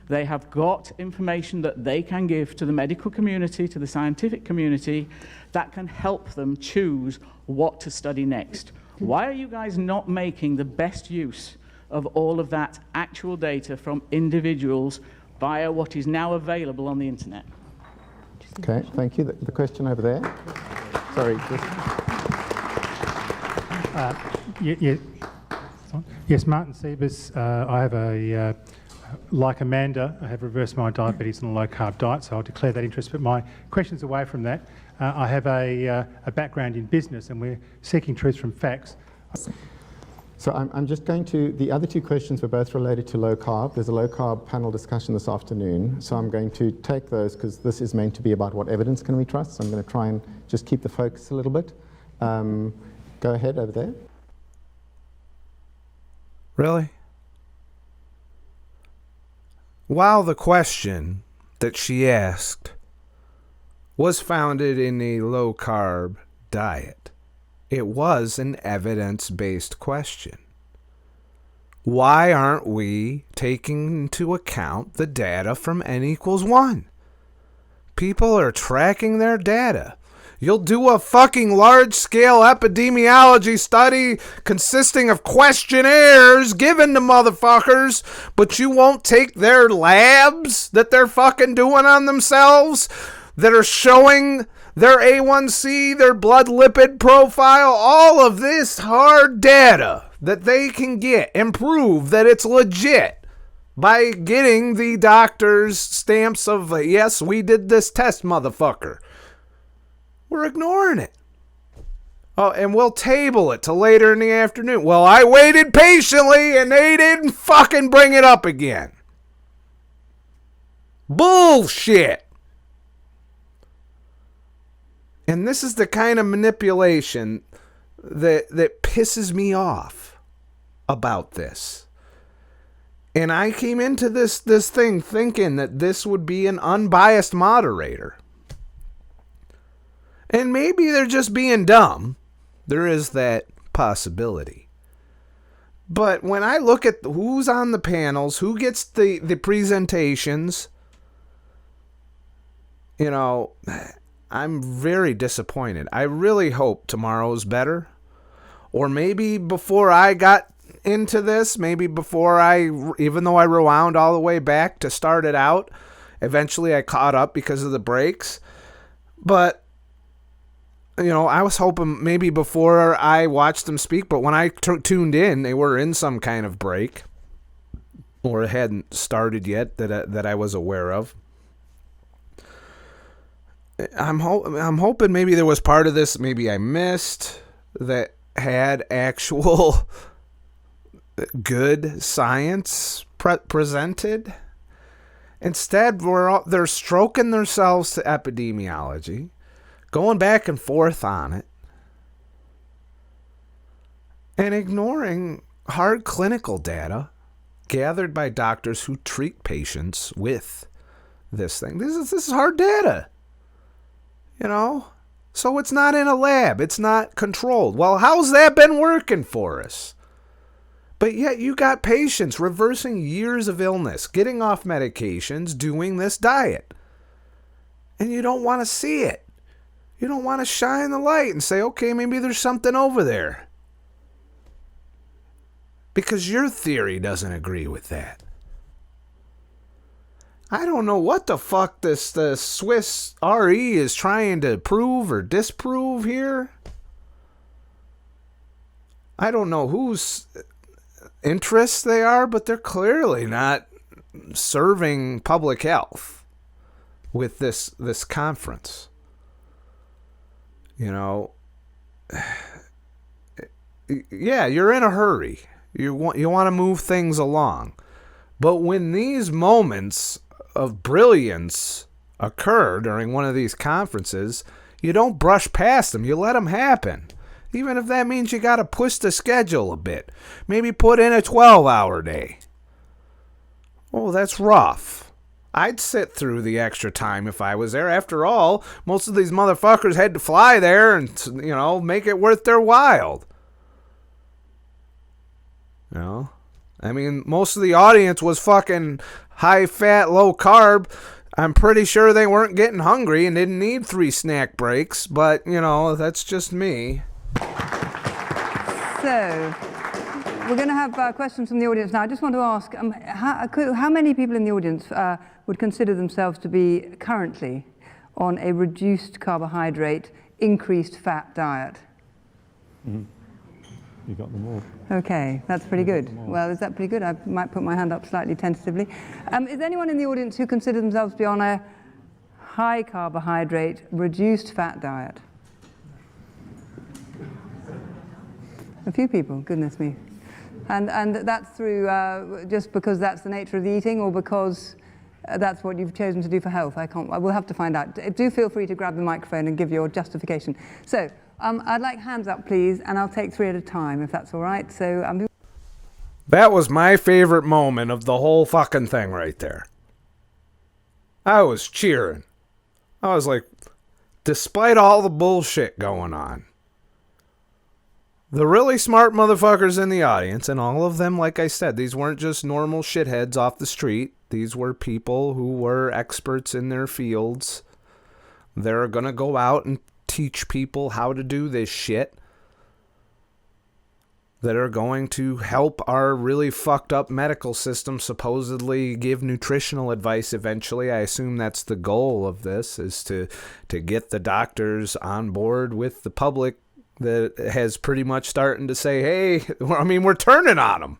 They have got information that they can give to the medical community, to the scientific community, that can help them choose what to study next. Why are you guys not making the best use of all of that actual data from individuals via what is now available on the internet? Okay, thank you. The question over there. Sorry. Yes, Martin Siebers. I have like Amanda, I have reversed my diabetes on a low-carb diet, so I'll declare that interest. But my question's away from that. I have a background in business, and we're seeking truth from facts. So I'm just going to, the other two questions were both related to low carb. There's a low carb panel discussion this afternoon, so I'm going to take those because this is meant to be about what evidence can we trust. So I'm going to try and just keep the focus a little bit. Go ahead over there. Really? While the question that she asked was founded in a low-carb diet, it was an evidence-based question. Why aren't we taking into account the data from N=1? People are tracking their data. You'll do a fucking large-scale epidemiology study consisting of questionnaires given to motherfuckers, but you won't take their labs that they're fucking doing on themselves that are showing their A1C, their blood lipid profile, all of this hard data that they can get and prove that it's legit by getting the doctor's stamps of, yes, we did this test, motherfucker. We're ignoring it. Oh, and we'll table it till later in the afternoon. Well, I waited patiently and they didn't fucking bring it up again. Bullshit. And this is the kind of manipulation that pisses me off about this. And I came into this thing thinking that this would be an unbiased moderator. And maybe they're just being dumb. There is that possibility. But when I look at who's on the panels, who gets the presentations, you know, I'm very disappointed. I really hope tomorrow's better. Or maybe before I got into this, maybe before even though I rewound all the way back to start it out, eventually I caught up because of the breaks. But you know, I was hoping maybe before I watched them speak, but when I tuned in, they were in some kind of break, or it hadn't started yet that I was aware of. I'm hoping maybe there was part of this maybe I missed that had actual good science presented. Instead, they're stroking themselves to epidemiology, going back and forth on it, and ignoring hard clinical data gathered by doctors who treat patients with this thing. This is hard data, you know? So it's not in a lab. It's not controlled. Well, how's that been working for us? But yet you got patients reversing years of illness, getting off medications, doing this diet. And you don't want to see it. You don't want to shine the light and say, okay, maybe there's something over there. Because your theory doesn't agree with that. I don't know what the fuck the Swiss RE is trying to prove or disprove here. I don't know whose interests they are, but they're clearly not serving public health with this conference. You know, yeah, you're in a hurry. You want to move things along. But when these moments of brilliance occur during one of these conferences, you don't brush past them. You let them happen. Even if that means you got to push the schedule a bit. Maybe put in a 12-hour day. Oh, that's rough. I'd sit through the extra time if I was there. After all, most of these motherfuckers had to fly there and, you know, make it worth their while. You know? I mean, most of the audience was fucking high-fat, low-carb. I'm pretty sure they weren't getting hungry and didn't need 3 snack breaks, but, you know, that's just me. So, we're going to have questions from the audience now. I just want to ask, how many people in the audience would consider themselves to be currently on a reduced carbohydrate, increased fat diet? Mm-hmm. You got them all. Okay, that's pretty good. Well, is that pretty good? I might put my hand up slightly tentatively. Is anyone in the audience who consider themselves to be on a high carbohydrate, reduced fat diet? A few people, goodness me. And that's through just because that's the nature of the eating, or because that's what you've chosen to do for health? I will have to find out. Do feel free to grab the microphone and give your justification. So I'd like hands up, please, and I'll take 3 at a time, if that's all right. So that was my favorite moment of the whole fucking thing right there. I was cheering. I was like, despite all the bullshit going on, the really smart motherfuckers in the audience, and all of them, like I said, these weren't just normal shitheads off the street. These were people who were experts in their fields. They're going to go out and teach people how to do this shit, that are going to help our really fucked up medical system supposedly give nutritional advice eventually. I assume that's the goal of this, is to get the doctors on board with the public that has pretty much starting to say, hey, I mean, we're turning on them.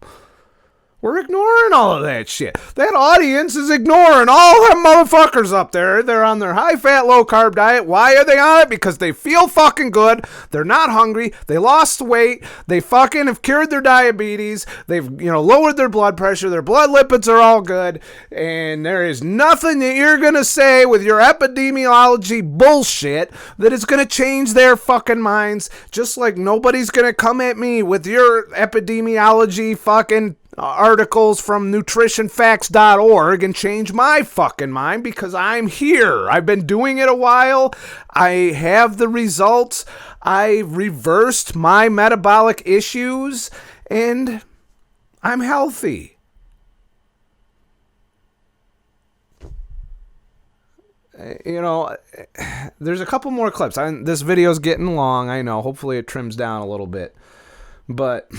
We're ignoring all of that shit. That audience is ignoring all them motherfuckers up there. They're on their high-fat, low-carb diet. Why are they on it? Because they feel fucking good. They're not hungry. They lost weight. They fucking have cured their diabetes. They've, lowered their blood pressure. Their blood lipids are all good. And there is nothing that you're going to say with your epidemiology bullshit that is going to change their fucking minds. Just like nobody's going to come at me with your epidemiology fucking articles from nutritionfacts.org and change my fucking mind, because I'm here. I've been doing it a while. I have the results. I reversed my metabolic issues and I'm healthy. There's a couple more clips. This video's getting long, I know. Hopefully it trims down a little bit. But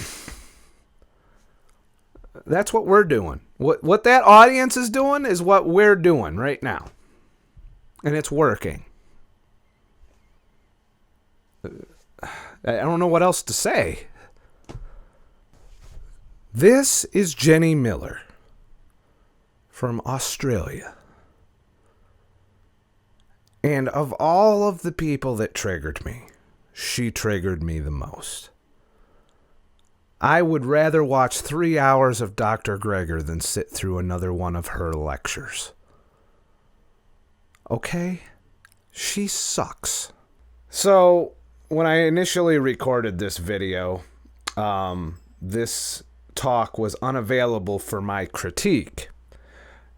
that's what we're doing. What that audience is doing is what we're doing right now. And it's working. I don't know what else to say. This is Jenny Miller from Australia. And of all of the people that triggered me, she triggered me the most. I would rather watch 3 hours of Dr. Greger than sit through another one of her lectures. Okay? She sucks. So, when I initially recorded this video, this talk was unavailable for my critique.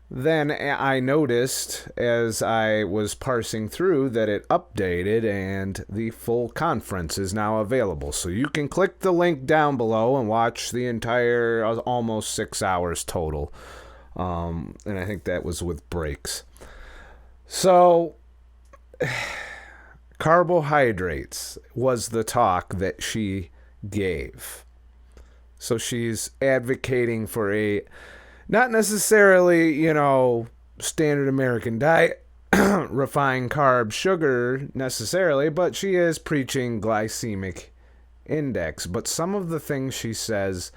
Then I noticed as I was parsing through that it updated and the full conference is now available. So you can click the link down below and watch the entire almost 6 hours total. And I think that was with breaks. So carbohydrates was the talk that she gave. So she's advocating for a not necessarily, standard American diet, refined carb, sugar necessarily, but she is preaching glycemic index. But some of the things she says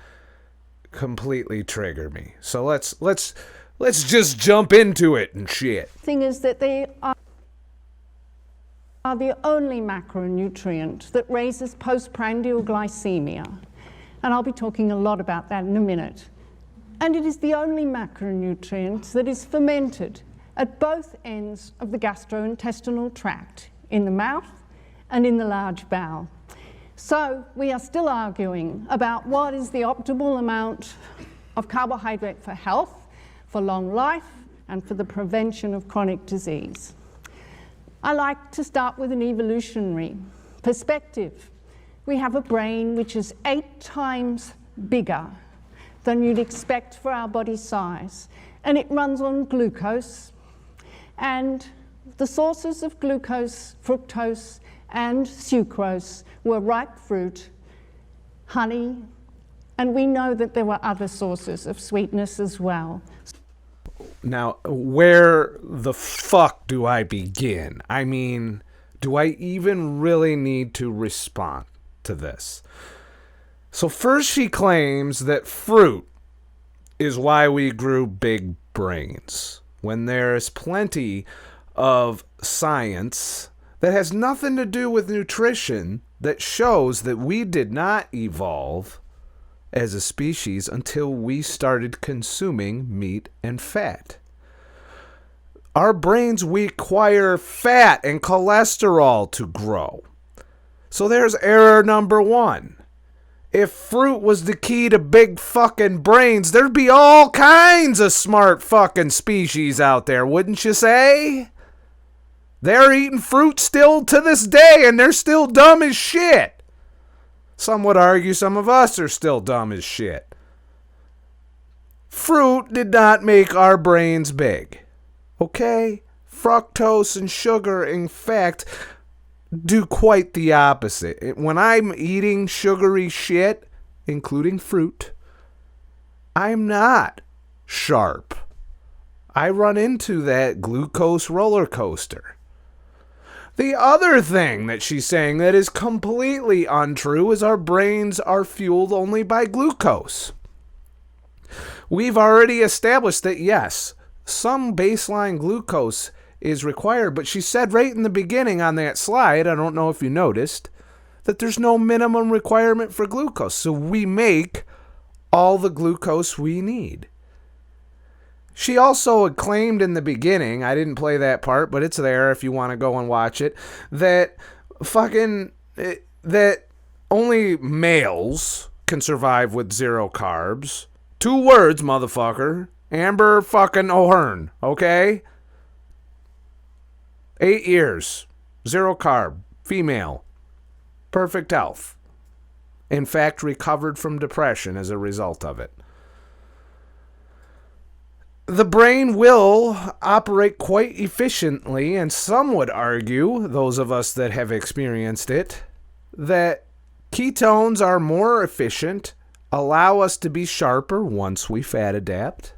completely trigger me. So let's just jump into it and shit. Thing is that they are the only macronutrient that raises postprandial glycemia. And I'll be talking a lot about that in a minute. And it is the only macronutrient that is fermented at both ends of the gastrointestinal tract, in the mouth and in the large bowel. So we are still arguing about what is the optimal amount of carbohydrate for health, for long life, and for the prevention of chronic disease. I like to start with an evolutionary perspective. We have a brain which is 8 times bigger than you'd expect for our body size. And it runs on glucose. And the sources of glucose, fructose, and sucrose were ripe fruit, honey, and we know that there were other sources of sweetness as well. Now, where the fuck do I begin? I mean, do I even really need to respond to this? So first she claims that fruit is why we grew big brains, when there's plenty of science that has nothing to do with nutrition that shows that we did not evolve as a species until we started consuming meat and fat. Our brains require fat and cholesterol to grow. So there's error number one. If fruit was the key to big fucking brains, there'd be all kinds of smart fucking species out there, wouldn't you say? They're eating fruit still to this day, and they're still dumb as shit. Some would argue some of us are still dumb as shit. Fruit did not make our brains big. Okay? Fructose and sugar, in fact, do quite the opposite. When I'm eating sugary shit, including fruit, I'm not sharp. I run into that glucose roller coaster. The other thing that she's saying that is completely untrue is our brains are fueled only by glucose. We've already established that, yes, some baseline glucose is required, but she said right in the beginning on that slide, I don't know if you noticed, that there's no minimum requirement for glucose. So we make all the glucose we need. She also claimed in the beginning, I didn't play that part, but it's there if you want to go and watch it, that that only males can survive with zero carbs. 2 words, motherfucker. Amber fucking O'Hearn, okay? 8 years, 0 carb, female, perfect health. In fact, recovered from depression as a result of it. The brain will operate quite efficiently, and some would argue, those of us that have experienced it, that ketones are more efficient, allow us to be sharper once we fat adapt,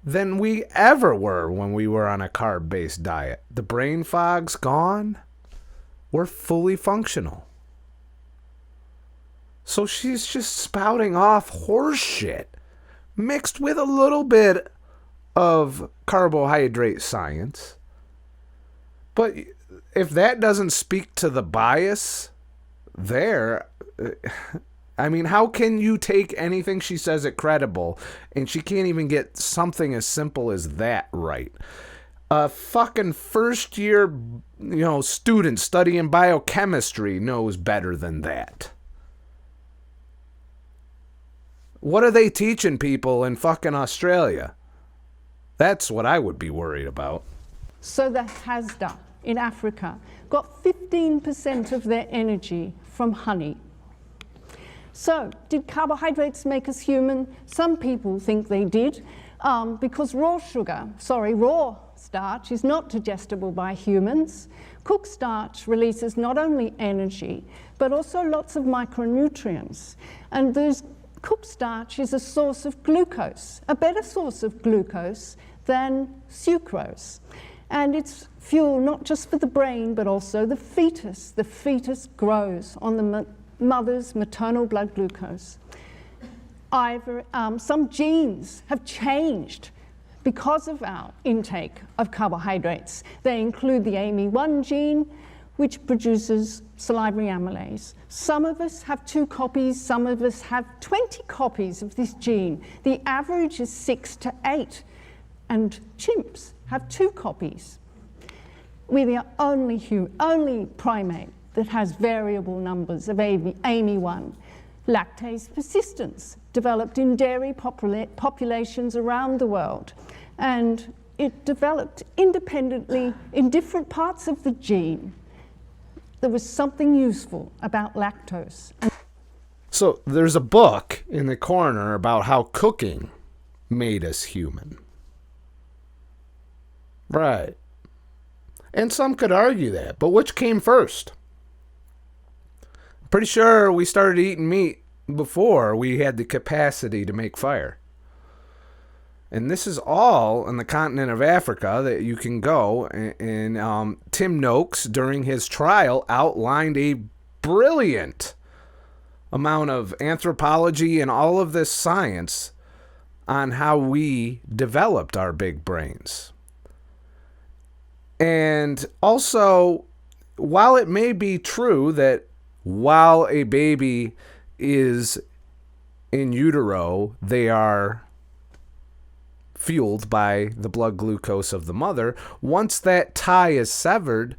than we ever were when we were on a carb-based diet. The brain fog's gone. We're fully functional. So she's just spouting off horse shit mixed with a little bit of carbohydrate science. But if that doesn't speak to the bias there, I mean, how can you take anything she says it credible and she can't even get something as simple as that right? A fucking first year, student studying biochemistry knows better than that. What are they teaching people in fucking Australia? That's what I would be worried about. So the Hasda in Africa got 15% of their energy from honey. So, did carbohydrates make us human? Some people think they did, because raw starch is not digestible by humans. Cooked starch releases not only energy, but also lots of micronutrients. And cooked starch is a source of glucose, a better source of glucose than sucrose. And it's fuel not just for the brain, but also the fetus. The fetus grows on the mother's maternal blood glucose. Some genes have changed because of our intake of carbohydrates. They include the AME1 gene, which produces salivary amylase. Some of us have 2 copies, some of us have 20 copies of this gene. The average is 6 to 8, and chimps have 2 copies. We're the only primate that has variable numbers of AME1. Lactase persistence developed in dairy populations around the world, and it developed independently in different parts of the gene. There was something useful about lactose. So there's a book in the corner about how cooking made us human. Right. And some could argue that, but which came first? Pretty sure we started eating meat before we had the capacity to make fire. And this is all on the continent of Africa that you can go. And Tim Noakes, during his trial, outlined a brilliant amount of anthropology and all of this science on how we developed our big brains. And also, while it may be true that while a baby is in utero, they are fueled by the blood glucose of the mother. Once that tie is severed,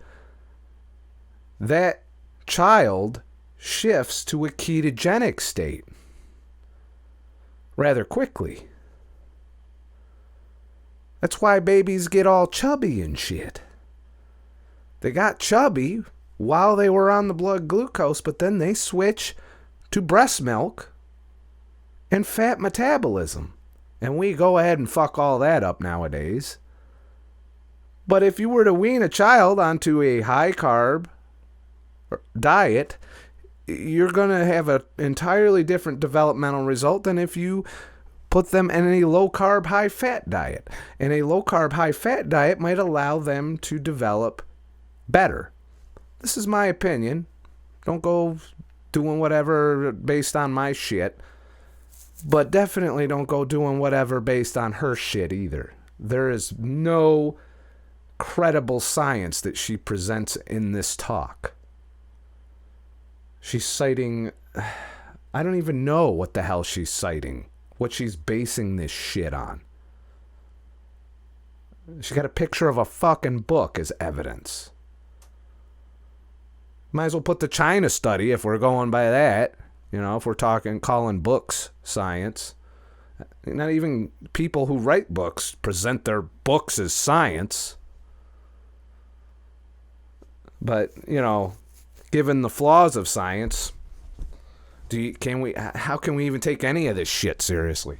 that child shifts to a ketogenic state rather quickly. That's why babies get all chubby and shit. They got chubby while they were on the blood glucose, but then they switch to breast milk and fat metabolism. And we go ahead and fuck all that up nowadays. But if you were to wean a child onto a high carb diet, you're going to have an entirely different developmental result than if you put them in a low carb, high fat diet. And a low carb, high fat diet might allow them to develop better. This is my opinion. Don't go doing whatever based on my shit. But definitely don't go doing whatever based on her shit either. There is no credible science that she presents in this talk. She's citing, I don't even know what the hell she's citing, what she's basing this shit on. She got a picture of a fucking book as evidence. Might as well put the China study if we're going by that. You know, if we're calling books science. Not even people who write books present their books as science. But, you know, given the flaws of science, how can we even take any of this shit seriously?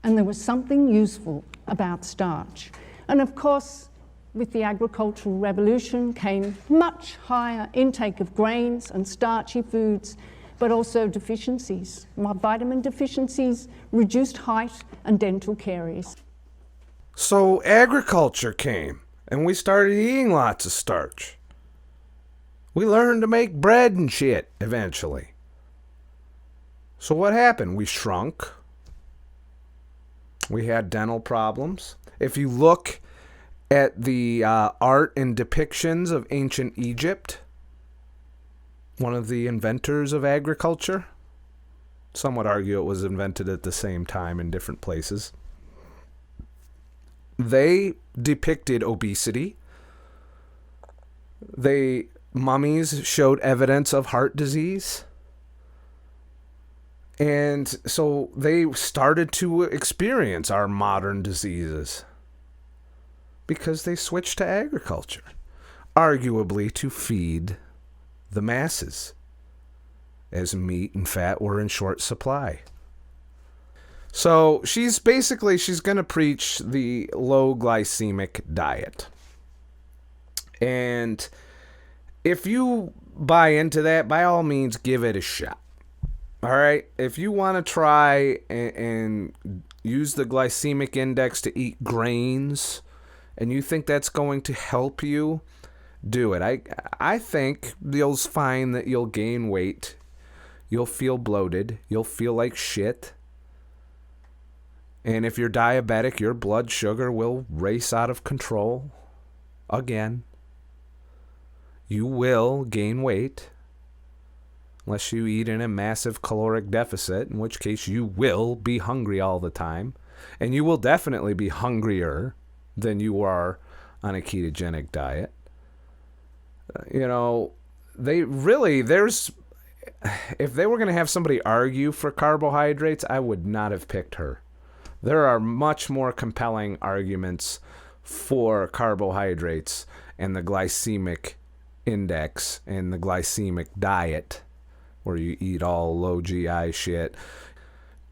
And there was something useful about starch. And of course, with the agricultural revolution came much higher intake of grains and starchy foods, but also deficiencies. Vitamin deficiencies, reduced height, and dental caries. So agriculture came, and we started eating lots of starch. We learned to make bread and shit eventually. So what happened? We shrunk. We had dental problems. If you look at the art and depictions of ancient Egypt, one of the inventors of agriculture, some would argue it was invented at the same time in different places, they depicted obesity. Mummies showed evidence of heart disease. And so they started to experience our modern diseases because they switched to agriculture, arguably to feed the masses, as meat and fat were in short supply. So she's going to preach the low glycemic diet. And if you buy into that, by all means, give it a shot. All right? If you want to try and use the glycemic index to eat grains, and you think that's going to help you, do it. I think you'll find that you'll gain weight. You'll feel bloated. You'll feel like shit. And if you're diabetic, your blood sugar will race out of control again. You will gain weight unless you eat in a massive caloric deficit, in which case you will be hungry all the time. And you will definitely be hungrier than you are on a ketogenic diet. You know, if they were going to have somebody argue for carbohydrates, I would not have picked her. There are much more compelling arguments for carbohydrates and the glycemic index and the glycemic diet, where you eat all low GI shit.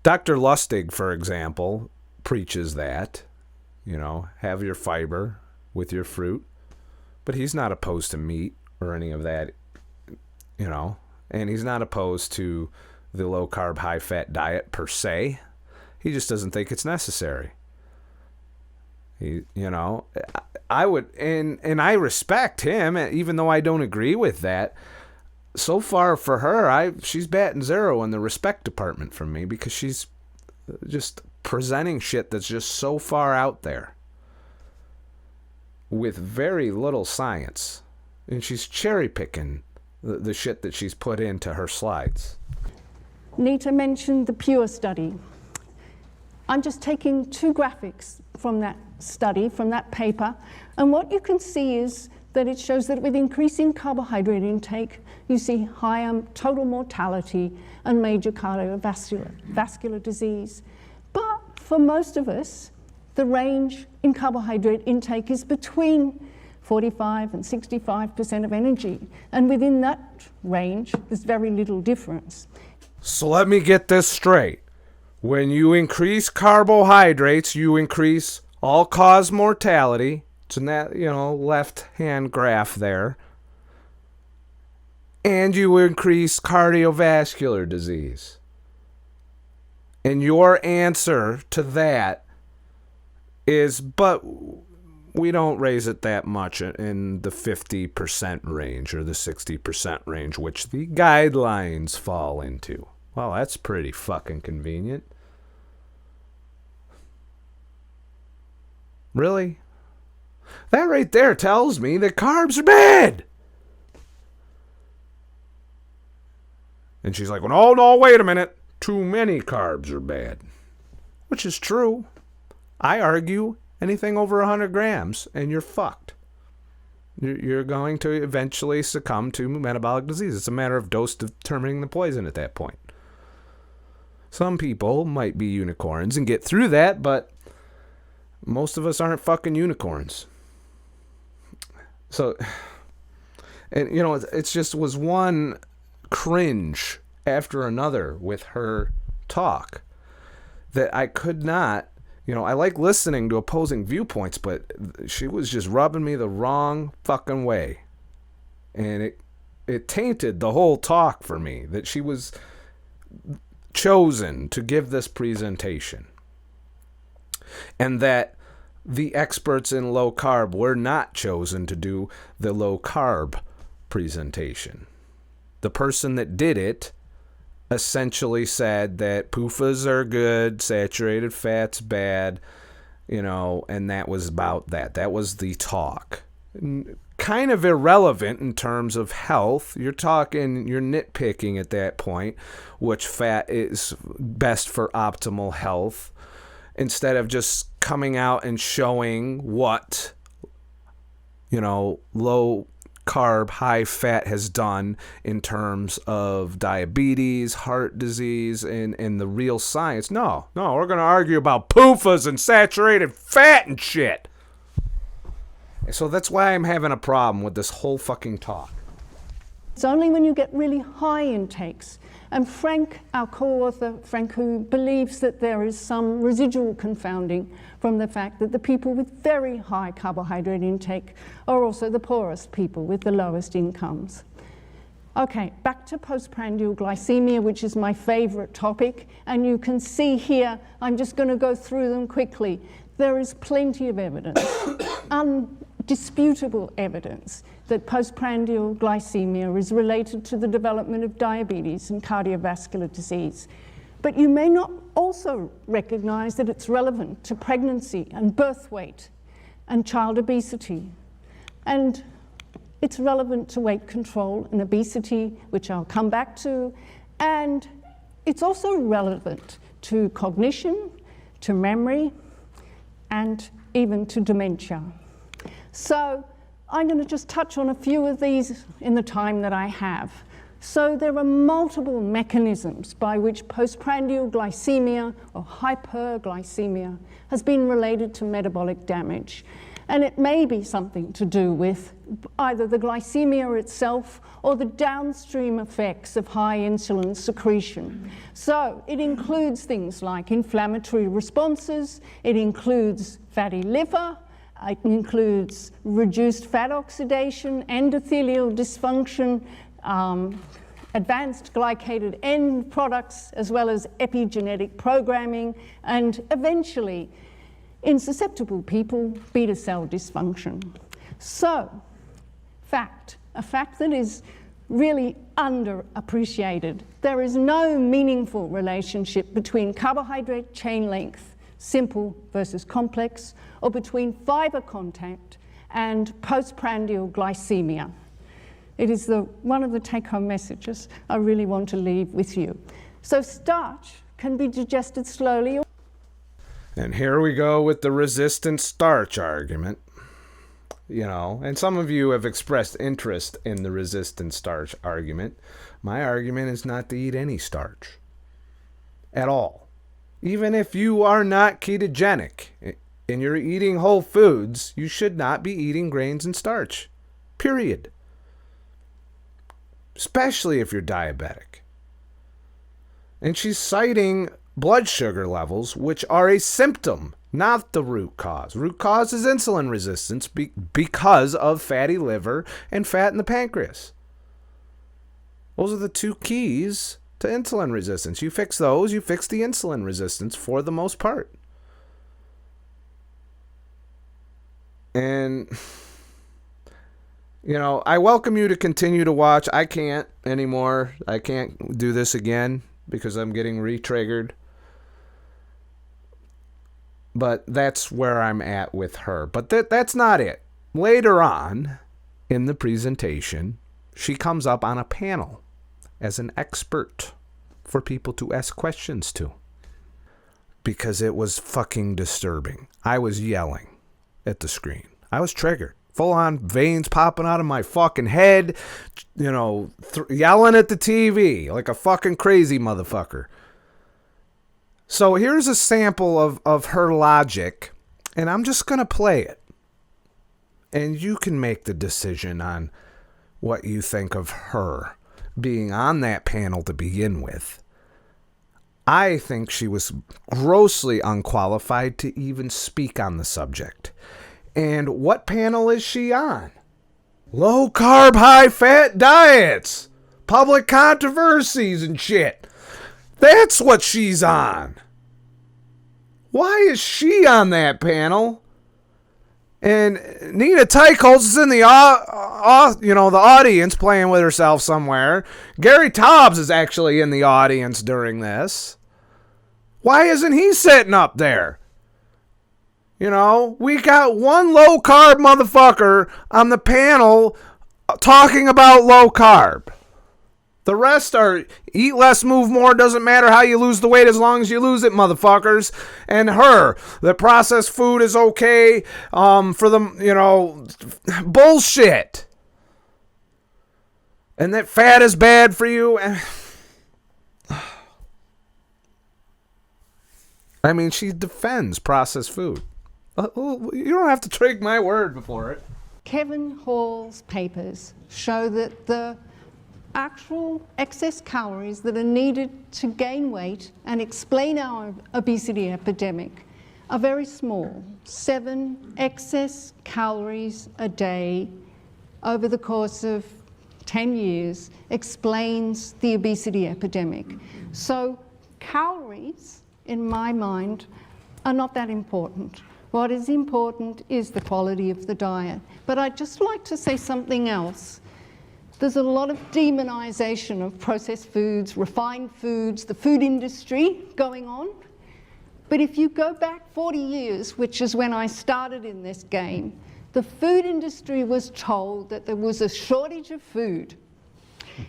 Dr. Lustig, for example, preaches that, you know, have your fiber with your fruit. But he's not opposed to meat or any of that, you know. And he's not opposed to the low-carb, high-fat diet per se. He just doesn't think it's necessary. I would, and I respect him, even though I don't agree with that. So far for her, she's batting zero in the respect department from me, because she's just presenting shit that's just so far out there with very little science. And she's cherry picking the shit that she's put into her slides. Nita mentioned the PURE study. I'm just taking 2 graphics from that study, from that paper, and what you can see is that it shows that with increasing carbohydrate intake, you see higher total mortality and major cardiovascular disease. But for most of us, the range in carbohydrate intake is between 45 and 65% of energy. And within that range, there's very little difference. So let me get this straight. When you increase carbohydrates, you increase all-cause mortality. It's in that, left-hand graph there. And you increase cardiovascular disease. And your answer to that is, but we don't raise it that much in the 50% range or the 60% range, which the guidelines fall into. Well, that's pretty fucking convenient. Really? That right there tells me that carbs are bad. And she's like, well, no, wait a minute. Too many carbs are bad. Which is true. I argue anything over 100 grams and you're fucked. You're going to eventually succumb to metabolic disease. It's a matter of dose determining the poison at that point. Some people might be unicorns and get through that, but most of us aren't fucking unicorns. So, and it just was one cringe after another with her talk that I could not, I like listening to opposing viewpoints, but she was just rubbing me the wrong fucking way. And it tainted the whole talk for me that she was chosen to give this presentation. And that the experts in low carb were not chosen to do the low carb presentation. The person that did it essentially said that PUFAs are good, saturated fat's bad, and that was about that. That was the talk. Kind of irrelevant in terms of health. You're nitpicking at that point, which fat is best for optimal health, instead of just coming out and showing what, low carb, high fat has done in terms of diabetes, heart disease, and the real science. No, we're going to argue about PUFAs and saturated fat and shit. So that's why I'm having a problem with this whole fucking talk. It's only when you get really high intakes. And Frank, our co-author, Frank, who believes that there is some residual confounding from the fact that the people with very high carbohydrate intake are also the poorest people with the lowest incomes. Okay, back to postprandial glycemia, which is my favorite topic. And you can see here, I'm just going to go through them quickly. There is plenty of evidence, undisputable evidence, that postprandial glycemia is related to the development of diabetes and cardiovascular disease. But you may not also recognize that it's relevant to pregnancy and birth weight and child obesity. And it's relevant to weight control and obesity, which I'll come back to. And it's also relevant to cognition, to memory, and even to dementia. So I'm going to just touch on a few of these in the time that I have. So there are multiple mechanisms by which postprandial glycemia or hyperglycemia has been related to metabolic damage. And it may be something to do with either the glycemia itself or the downstream effects of high insulin secretion. So it includes things like inflammatory responses, it includes fatty liver, it includes reduced fat oxidation, endothelial dysfunction, advanced glycated end products, as well as epigenetic programming, and eventually, in susceptible people, beta cell dysfunction. So, a fact that is really underappreciated. There is no meaningful relationship between carbohydrate chain length, simple versus complex, or between fiber contact and postprandial glycemia. It is one of the take-home messages I really want to leave with you. So starch can be digested slowly. And here we go with the resistant starch argument. You know, and some of you have expressed interest in the resistant starch argument. My argument is not to eat any starch at all. Even if you are not ketogenic and you're eating whole foods, you should not be eating grains and starch. Period. Especially if you're diabetic. And she's citing blood sugar levels, which are a symptom, not the root cause. Root cause is insulin resistance because of fatty liver and fat in the pancreas. Those are the two keys to insulin resistance. You fix those, you fix the insulin resistance for the most part. And, you know, I welcome you to continue to watch. I can't anymore. I can't do this again because I'm getting re-triggered. But that's where I'm at with her. But that's not it. Later on in the presentation, she comes up on a panel as an expert for people to ask questions to. Because it was fucking disturbing. I was yelling at the screen. I was triggered. Full on veins popping out of my fucking head. You know, yelling at the TV like a fucking crazy motherfucker. So here's a sample of her logic, and I'm just going to play it. And you can make the decision on what you think of her being on that panel to begin with. I think she was grossly unqualified to even speak on the subject. And what panel is she on? Low carb, high fat diets. Public controversies and shit. That's what she's on. Why is she on that panel? And Nina Teicholz is in the the audience playing with herself somewhere. Gary Taubes is actually in the audience during this. Why isn't he sitting up there? You know, we got one low carb motherfucker on the panel talking about low carb. The rest are eat less, move more, doesn't matter how you lose the weight as long as you lose it, motherfuckers. And her, the processed food is okay for them, bullshit. And that fat is bad for you. I mean, she defends processed food. You don't have to take my word before it. Kevin Hall's papers show that the actual excess calories that are needed to gain weight and explain our obesity epidemic are very small. 7 excess calories a day over the course of 10 years explains the obesity epidemic. So calories, in my mind, are not that important. What is important is the quality of the diet. But I'd just like to say something else. There's a lot of demonization of processed foods, refined foods, the food industry going on. But if you go back 40 years, which is when I started in this game, the food industry was told that there was a shortage of food,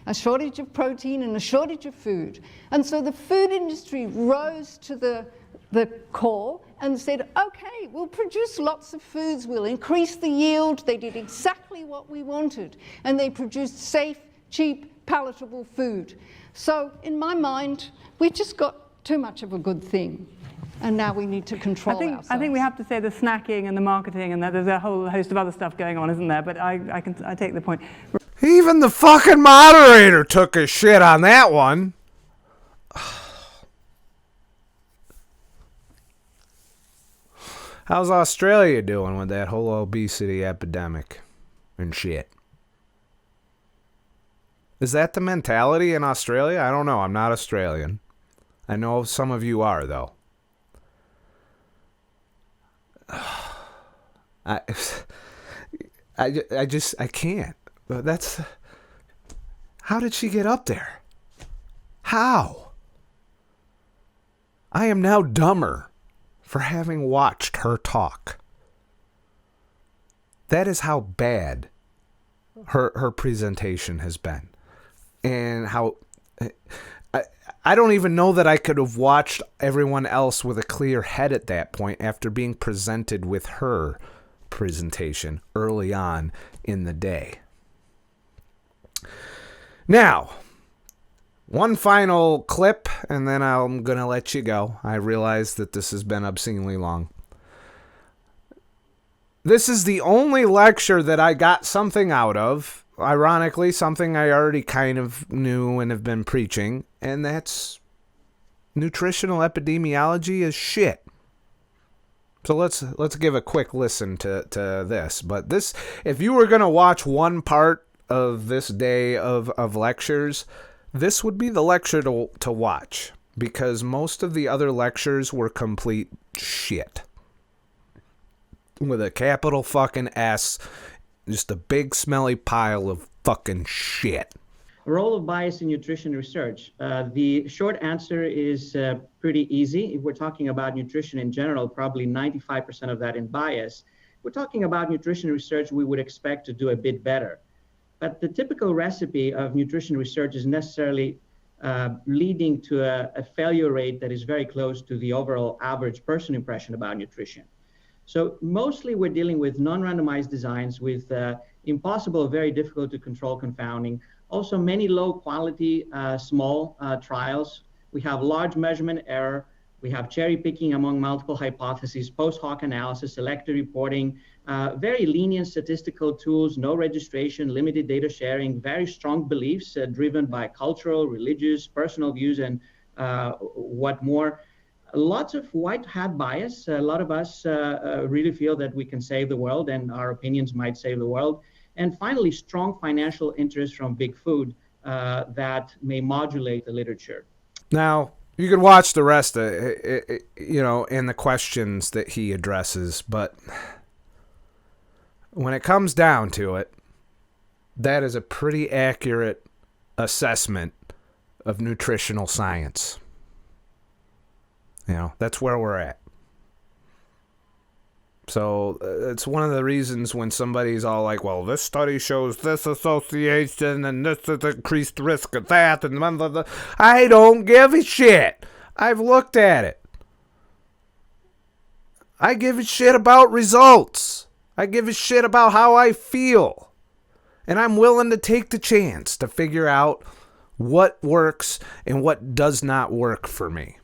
a shortage of protein and a shortage of food. And so the food industry rose to the core and said, okay, we'll produce lots of foods, we'll increase the yield. They did exactly what we wanted. And they produced safe, cheap, palatable food. So in my mind, we just got too much of a good thing. And now we need to control ourselves. I think we have to say the snacking and the marketing and that there's a whole host of other stuff going on, isn't there? But I take the point. Even the fucking moderator took a shit on that one. How's Australia doing with that whole obesity epidemic and shit? Is that the mentality in Australia? I don't know. I'm not Australian. I know some of you are, though. I can't. That's... How did she get up there? How? I am now dumber for having watched her talk. That is how bad her presentation has been. And how... I don't even know that I could have watched everyone else with a clear head at that point after being presented with her presentation early on in the day. Now, one final clip, and then I'm going to let you go. I realize that this has been obscenely long. This is the only lecture that I got something out of. Ironically, something I already kind of knew and have been preaching, and that's nutritional epidemiology is shit. So let's give a quick listen to this. But this, if you were going to watch one part of this day of lectures, this would be the lecture to watch, because most of the other lectures were complete shit. With a capital fucking S. Just a big smelly pile of fucking shit. Role of bias in nutrition research. The short answer is pretty easy. If we're talking about nutrition in general, probably 95% of that in bias. If we're talking about nutrition research, we would expect to do a bit better. But the typical recipe of nutrition research is necessarily leading to a failure rate that is very close to the overall average person impression about nutrition. So mostly we're dealing with non-randomized designs with impossible, very difficult to control confounding. Also many low quality, small trials. We have large measurement error. We have cherry picking among multiple hypotheses, post hoc analysis, selective reporting, very lenient statistical tools, no registration, limited data sharing, very strong beliefs driven by cultural, religious, personal views, and what more. Lots of white hat bias. A lot of us really feel that we can save the world and our opinions might save the world. And finally, strong financial interest from big food that may modulate the literature. Now, you can watch the rest of it, in the questions that he addresses, but when it comes down to it, that is a pretty accurate assessment of nutritional science. That's where we're at. So it's one of the reasons when somebody's all like, well, this study shows this association and this is increased risk of that, and blah, blah, blah. I don't give a shit. I've looked at it. I give a shit about results. I give a shit about how I feel. And I'm willing to take the chance to figure out what works and what does not work for me.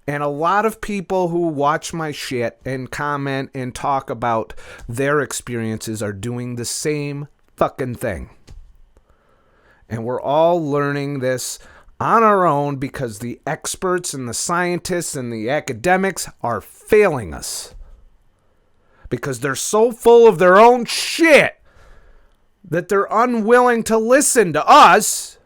And a lot of people who watch my shit and comment and talk about their experiences are doing the same fucking thing. And we're all learning this on our own because the experts and the scientists and the academics are failing us. Because they're so full of their own shit that they're unwilling to listen to us.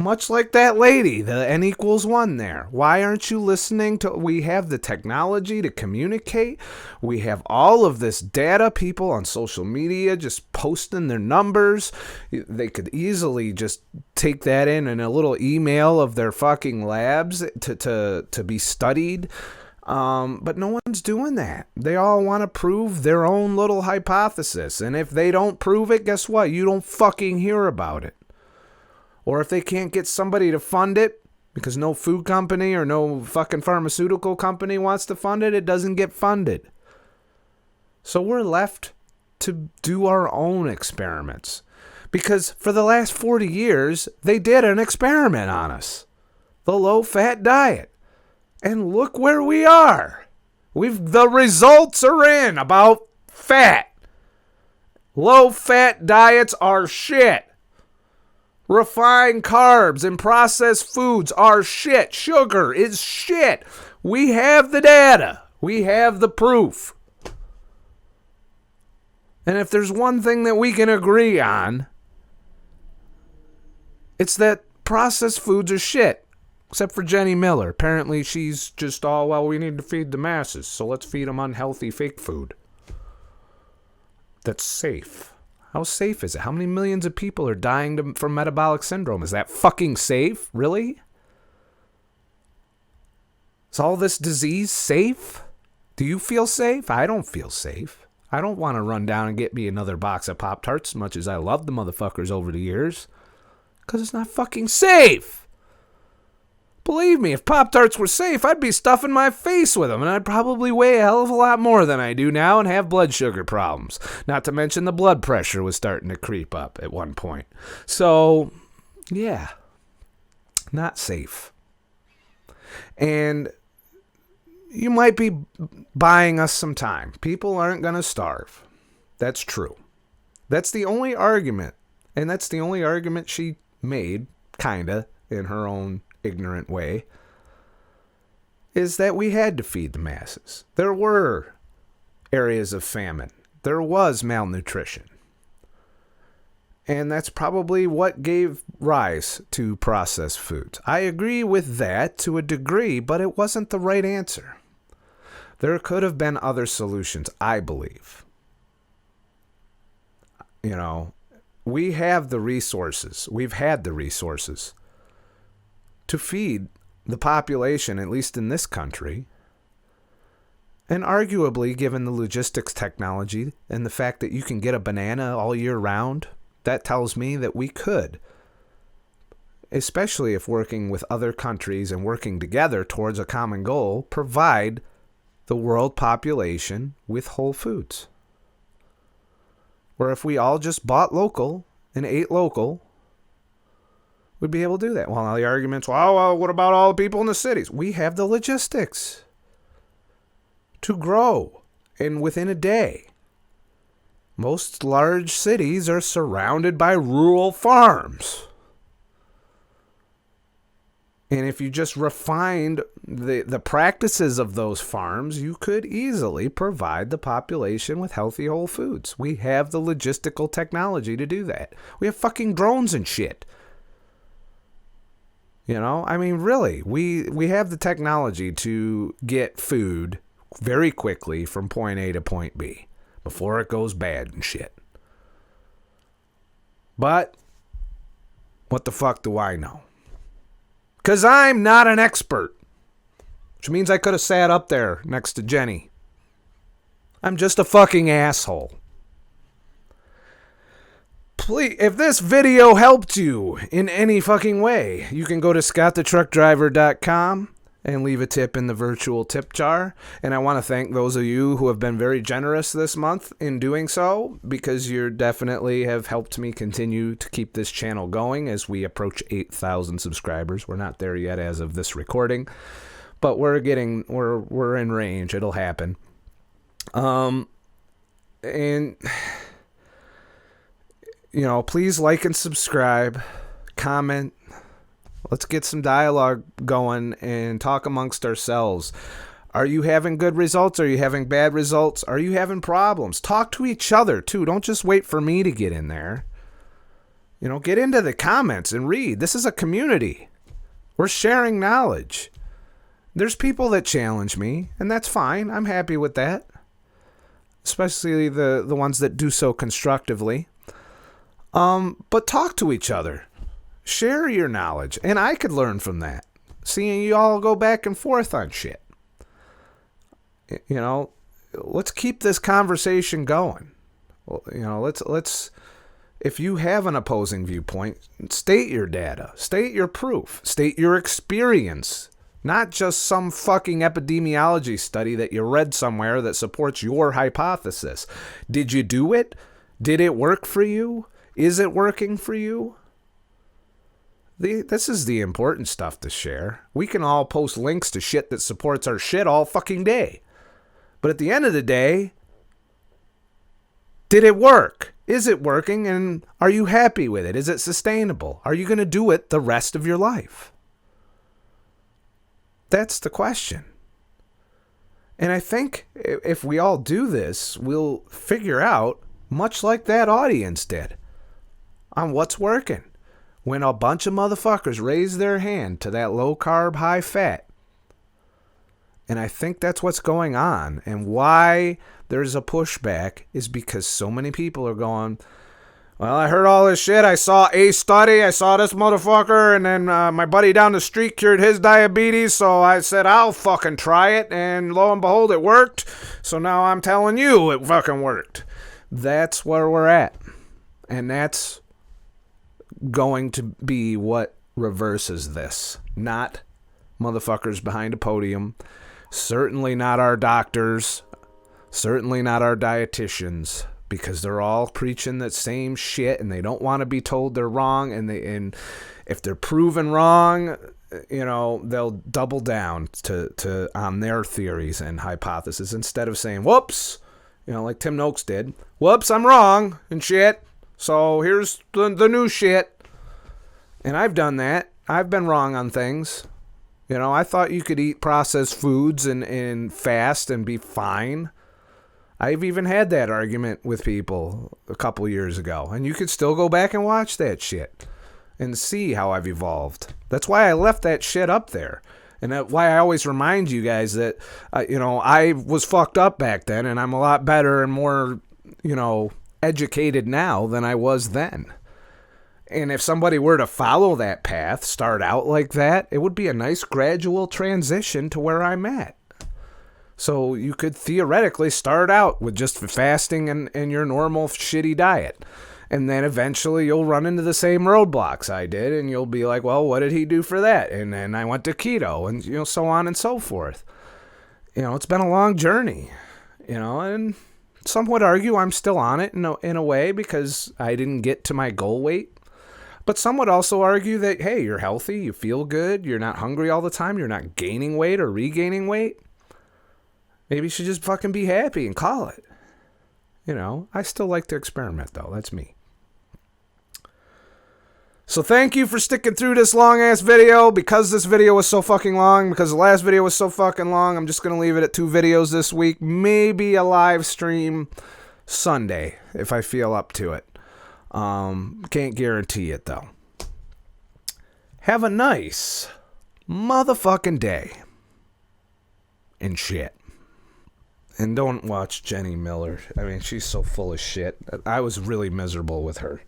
Much like that lady, the N=1 there. Why aren't you listening to? We have the technology to communicate. We have all of this data, people on social media just posting their numbers. They could easily just take that in a little email of their fucking labs to be studied. But no one's doing that. They all want to prove their own little hypothesis. And if they don't prove it, guess what? You don't fucking hear about it. Or if they can't get somebody to fund it, because no food company or no fucking pharmaceutical company wants to fund it, it doesn't get funded. So we're left to do our own experiments. Because for the last 40 years, they did an experiment on us. The low-fat diet. And look where we are. The results are in about fat. Low-fat diets are shit. Refined carbs and processed foods are shit. Sugar is shit. We have the data. We have the proof. And if there's one thing that we can agree on, it's that processed foods are shit. Except for Jenny Miller. Apparently she's just all, well, we need to feed the masses, so let's feed them unhealthy fake food. That's safe. How safe is it? How many millions of people are dying from metabolic syndrome? Is that fucking safe? Really? Is all this disease safe? Do you feel safe? I don't feel safe. I don't want to run down and get me another box of Pop-Tarts as much as I love the motherfuckers over the years. Because it's not fucking safe. Believe me, if Pop-Tarts were safe, I'd be stuffing my face with them, and I'd probably weigh a hell of a lot more than I do now and have blood sugar problems. Not to mention the blood pressure was starting to creep up at one point. So, yeah, not safe. And you might be buying us some time. People aren't going to starve. That's true. That's the only argument, and that's the only argument she made, kinda, in her own ignorant way, is that we had to feed the masses. There were areas of famine. There was malnutrition. And that's probably what gave rise to processed foods. I agree with that to a degree, but it wasn't the right answer. There could have been other solutions, I believe. You know, we have the resources. We've had the resources to feed the population, at least in this country. And arguably, given the logistics technology and the fact that you can get a banana all year round, that tells me that we could, especially if working with other countries and working together towards a common goal, provide the world population with whole foods. Or if we all just bought local and ate local, we'd be able to do that. Well, now the argument's, well, what about all the people in the cities? We have the logistics to grow, and within a day. Most large cities are surrounded by rural farms. And if you just refined the practices of those farms, you could easily provide the population with healthy whole foods. We have the logistical technology to do that. We have fucking drones and shit. You know, I mean, really, we have the technology to get food very quickly from point A to point B before it goes bad and shit. But what the fuck do I know? Because I'm not an expert, which means I could have sat up there next to Jenny. I'm just a fucking asshole. Please, if this video helped you in any fucking way, you can go to ScottTheTruckDriver.com and leave a tip in the virtual tip jar. And I want to thank those of you who have been very generous this month in doing so, because you definitely have helped me continue to keep this channel going as we approach 8,000 subscribers. We're not there yet as of this recording, but we're in range. It'll happen. And you know, please like and subscribe, comment. Let's get some dialogue going and talk amongst ourselves. Are you having good results? Are you having bad results? Are you having problems? Talk to each other, too. Don't just wait for me to get in there. You know, get into the comments and read. This is a community. We're sharing knowledge. There's people that challenge me, and that's fine. I'm happy with that. Especially the ones that do so constructively. But talk to each other. Share your knowledge, and I could learn from that. Seeing you all go back and forth on shit. You know, let's keep this conversation going. You know, let's if you have an opposing viewpoint, state your data, state your proof, state your experience, not just some fucking epidemiology study that you read somewhere that supports your hypothesis. Did you do it? Did it work for you? Is it working for you? This is the important stuff to share. We can all post links to shit that supports our shit all fucking day. But at the end of the day, did it work? Is it working? And are you happy with it? Is it sustainable? Are you going to do it the rest of your life? That's the question. And I think if we all do this, we'll figure out, much like that audience did, on what's working. When a bunch of motherfuckers raise their hand to that low carb, high fat. And I think that's what's going on. And why there's a pushback is because so many people are going, well, I heard all this shit. I saw a study. I saw this motherfucker. And then my buddy down the street cured his diabetes. So I said, I'll fucking try it. And lo and behold, it worked. So now I'm telling you it fucking worked. That's where we're at. And that's going to be what reverses this, not motherfuckers behind a podium. Certainly not our doctors. Certainly not our dietitians. Because they're all preaching that same shit, and they don't want to be told they're wrong. And if they're proven wrong, you know, they'll double down to on their theories and hypotheses instead of saying, whoops, you know, like Tim Noakes did. Whoops, I'm wrong and shit. So here's the new shit. And I've done that. I've been wrong on things. You know, I thought you could eat processed foods and fast and be fine. I've even had that argument with people a couple years ago. And you could still go back and watch that shit and see how I've evolved. That's why I left that shit up there. And that's why I always remind you guys that, you know, I was fucked up back then, and I'm a lot better and more, you know, educated now than I was then. And if somebody were to follow that path, start out like that, it would be a nice gradual transition to where I'm at. So you could theoretically start out with just fasting and your normal shitty diet. And then eventually you'll run into the same roadblocks I did, and you'll be like, well, what did he do for that? And then I went to keto, and, you know, so on and so forth. You know, it's been a long journey, you know, and some would argue I'm still on it in a way because I didn't get to my goal weight. But some would also argue that, hey, you're healthy, you feel good, you're not hungry all the time, you're not gaining weight or regaining weight. Maybe you should just fucking be happy and call it. You know, I still like to experiment, though. That's me. So thank you for sticking through this long-ass video. Because this video was so fucking long, because the last video was so fucking long, I'm just going to leave it at 2 videos this week. Maybe a live stream Sunday, if I feel up to it. Can't guarantee it, though. Have a nice motherfucking day. And shit. And don't watch Jenny Miller. I mean, she's so full of shit. I was really miserable with her.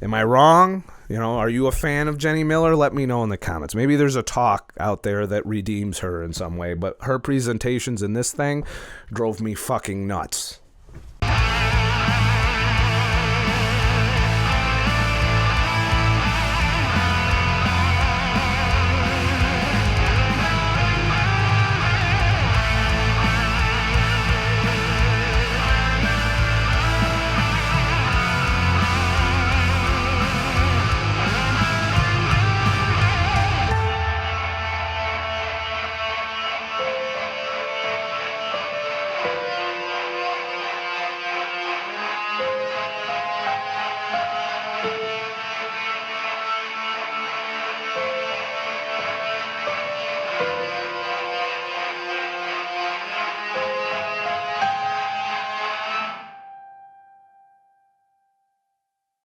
Am I wrong? You know, are you a fan of Jenny Miller? Let me know in the comments. Maybe there's a talk out there that redeems her in some way, but her presentations in this thing drove me fucking nuts.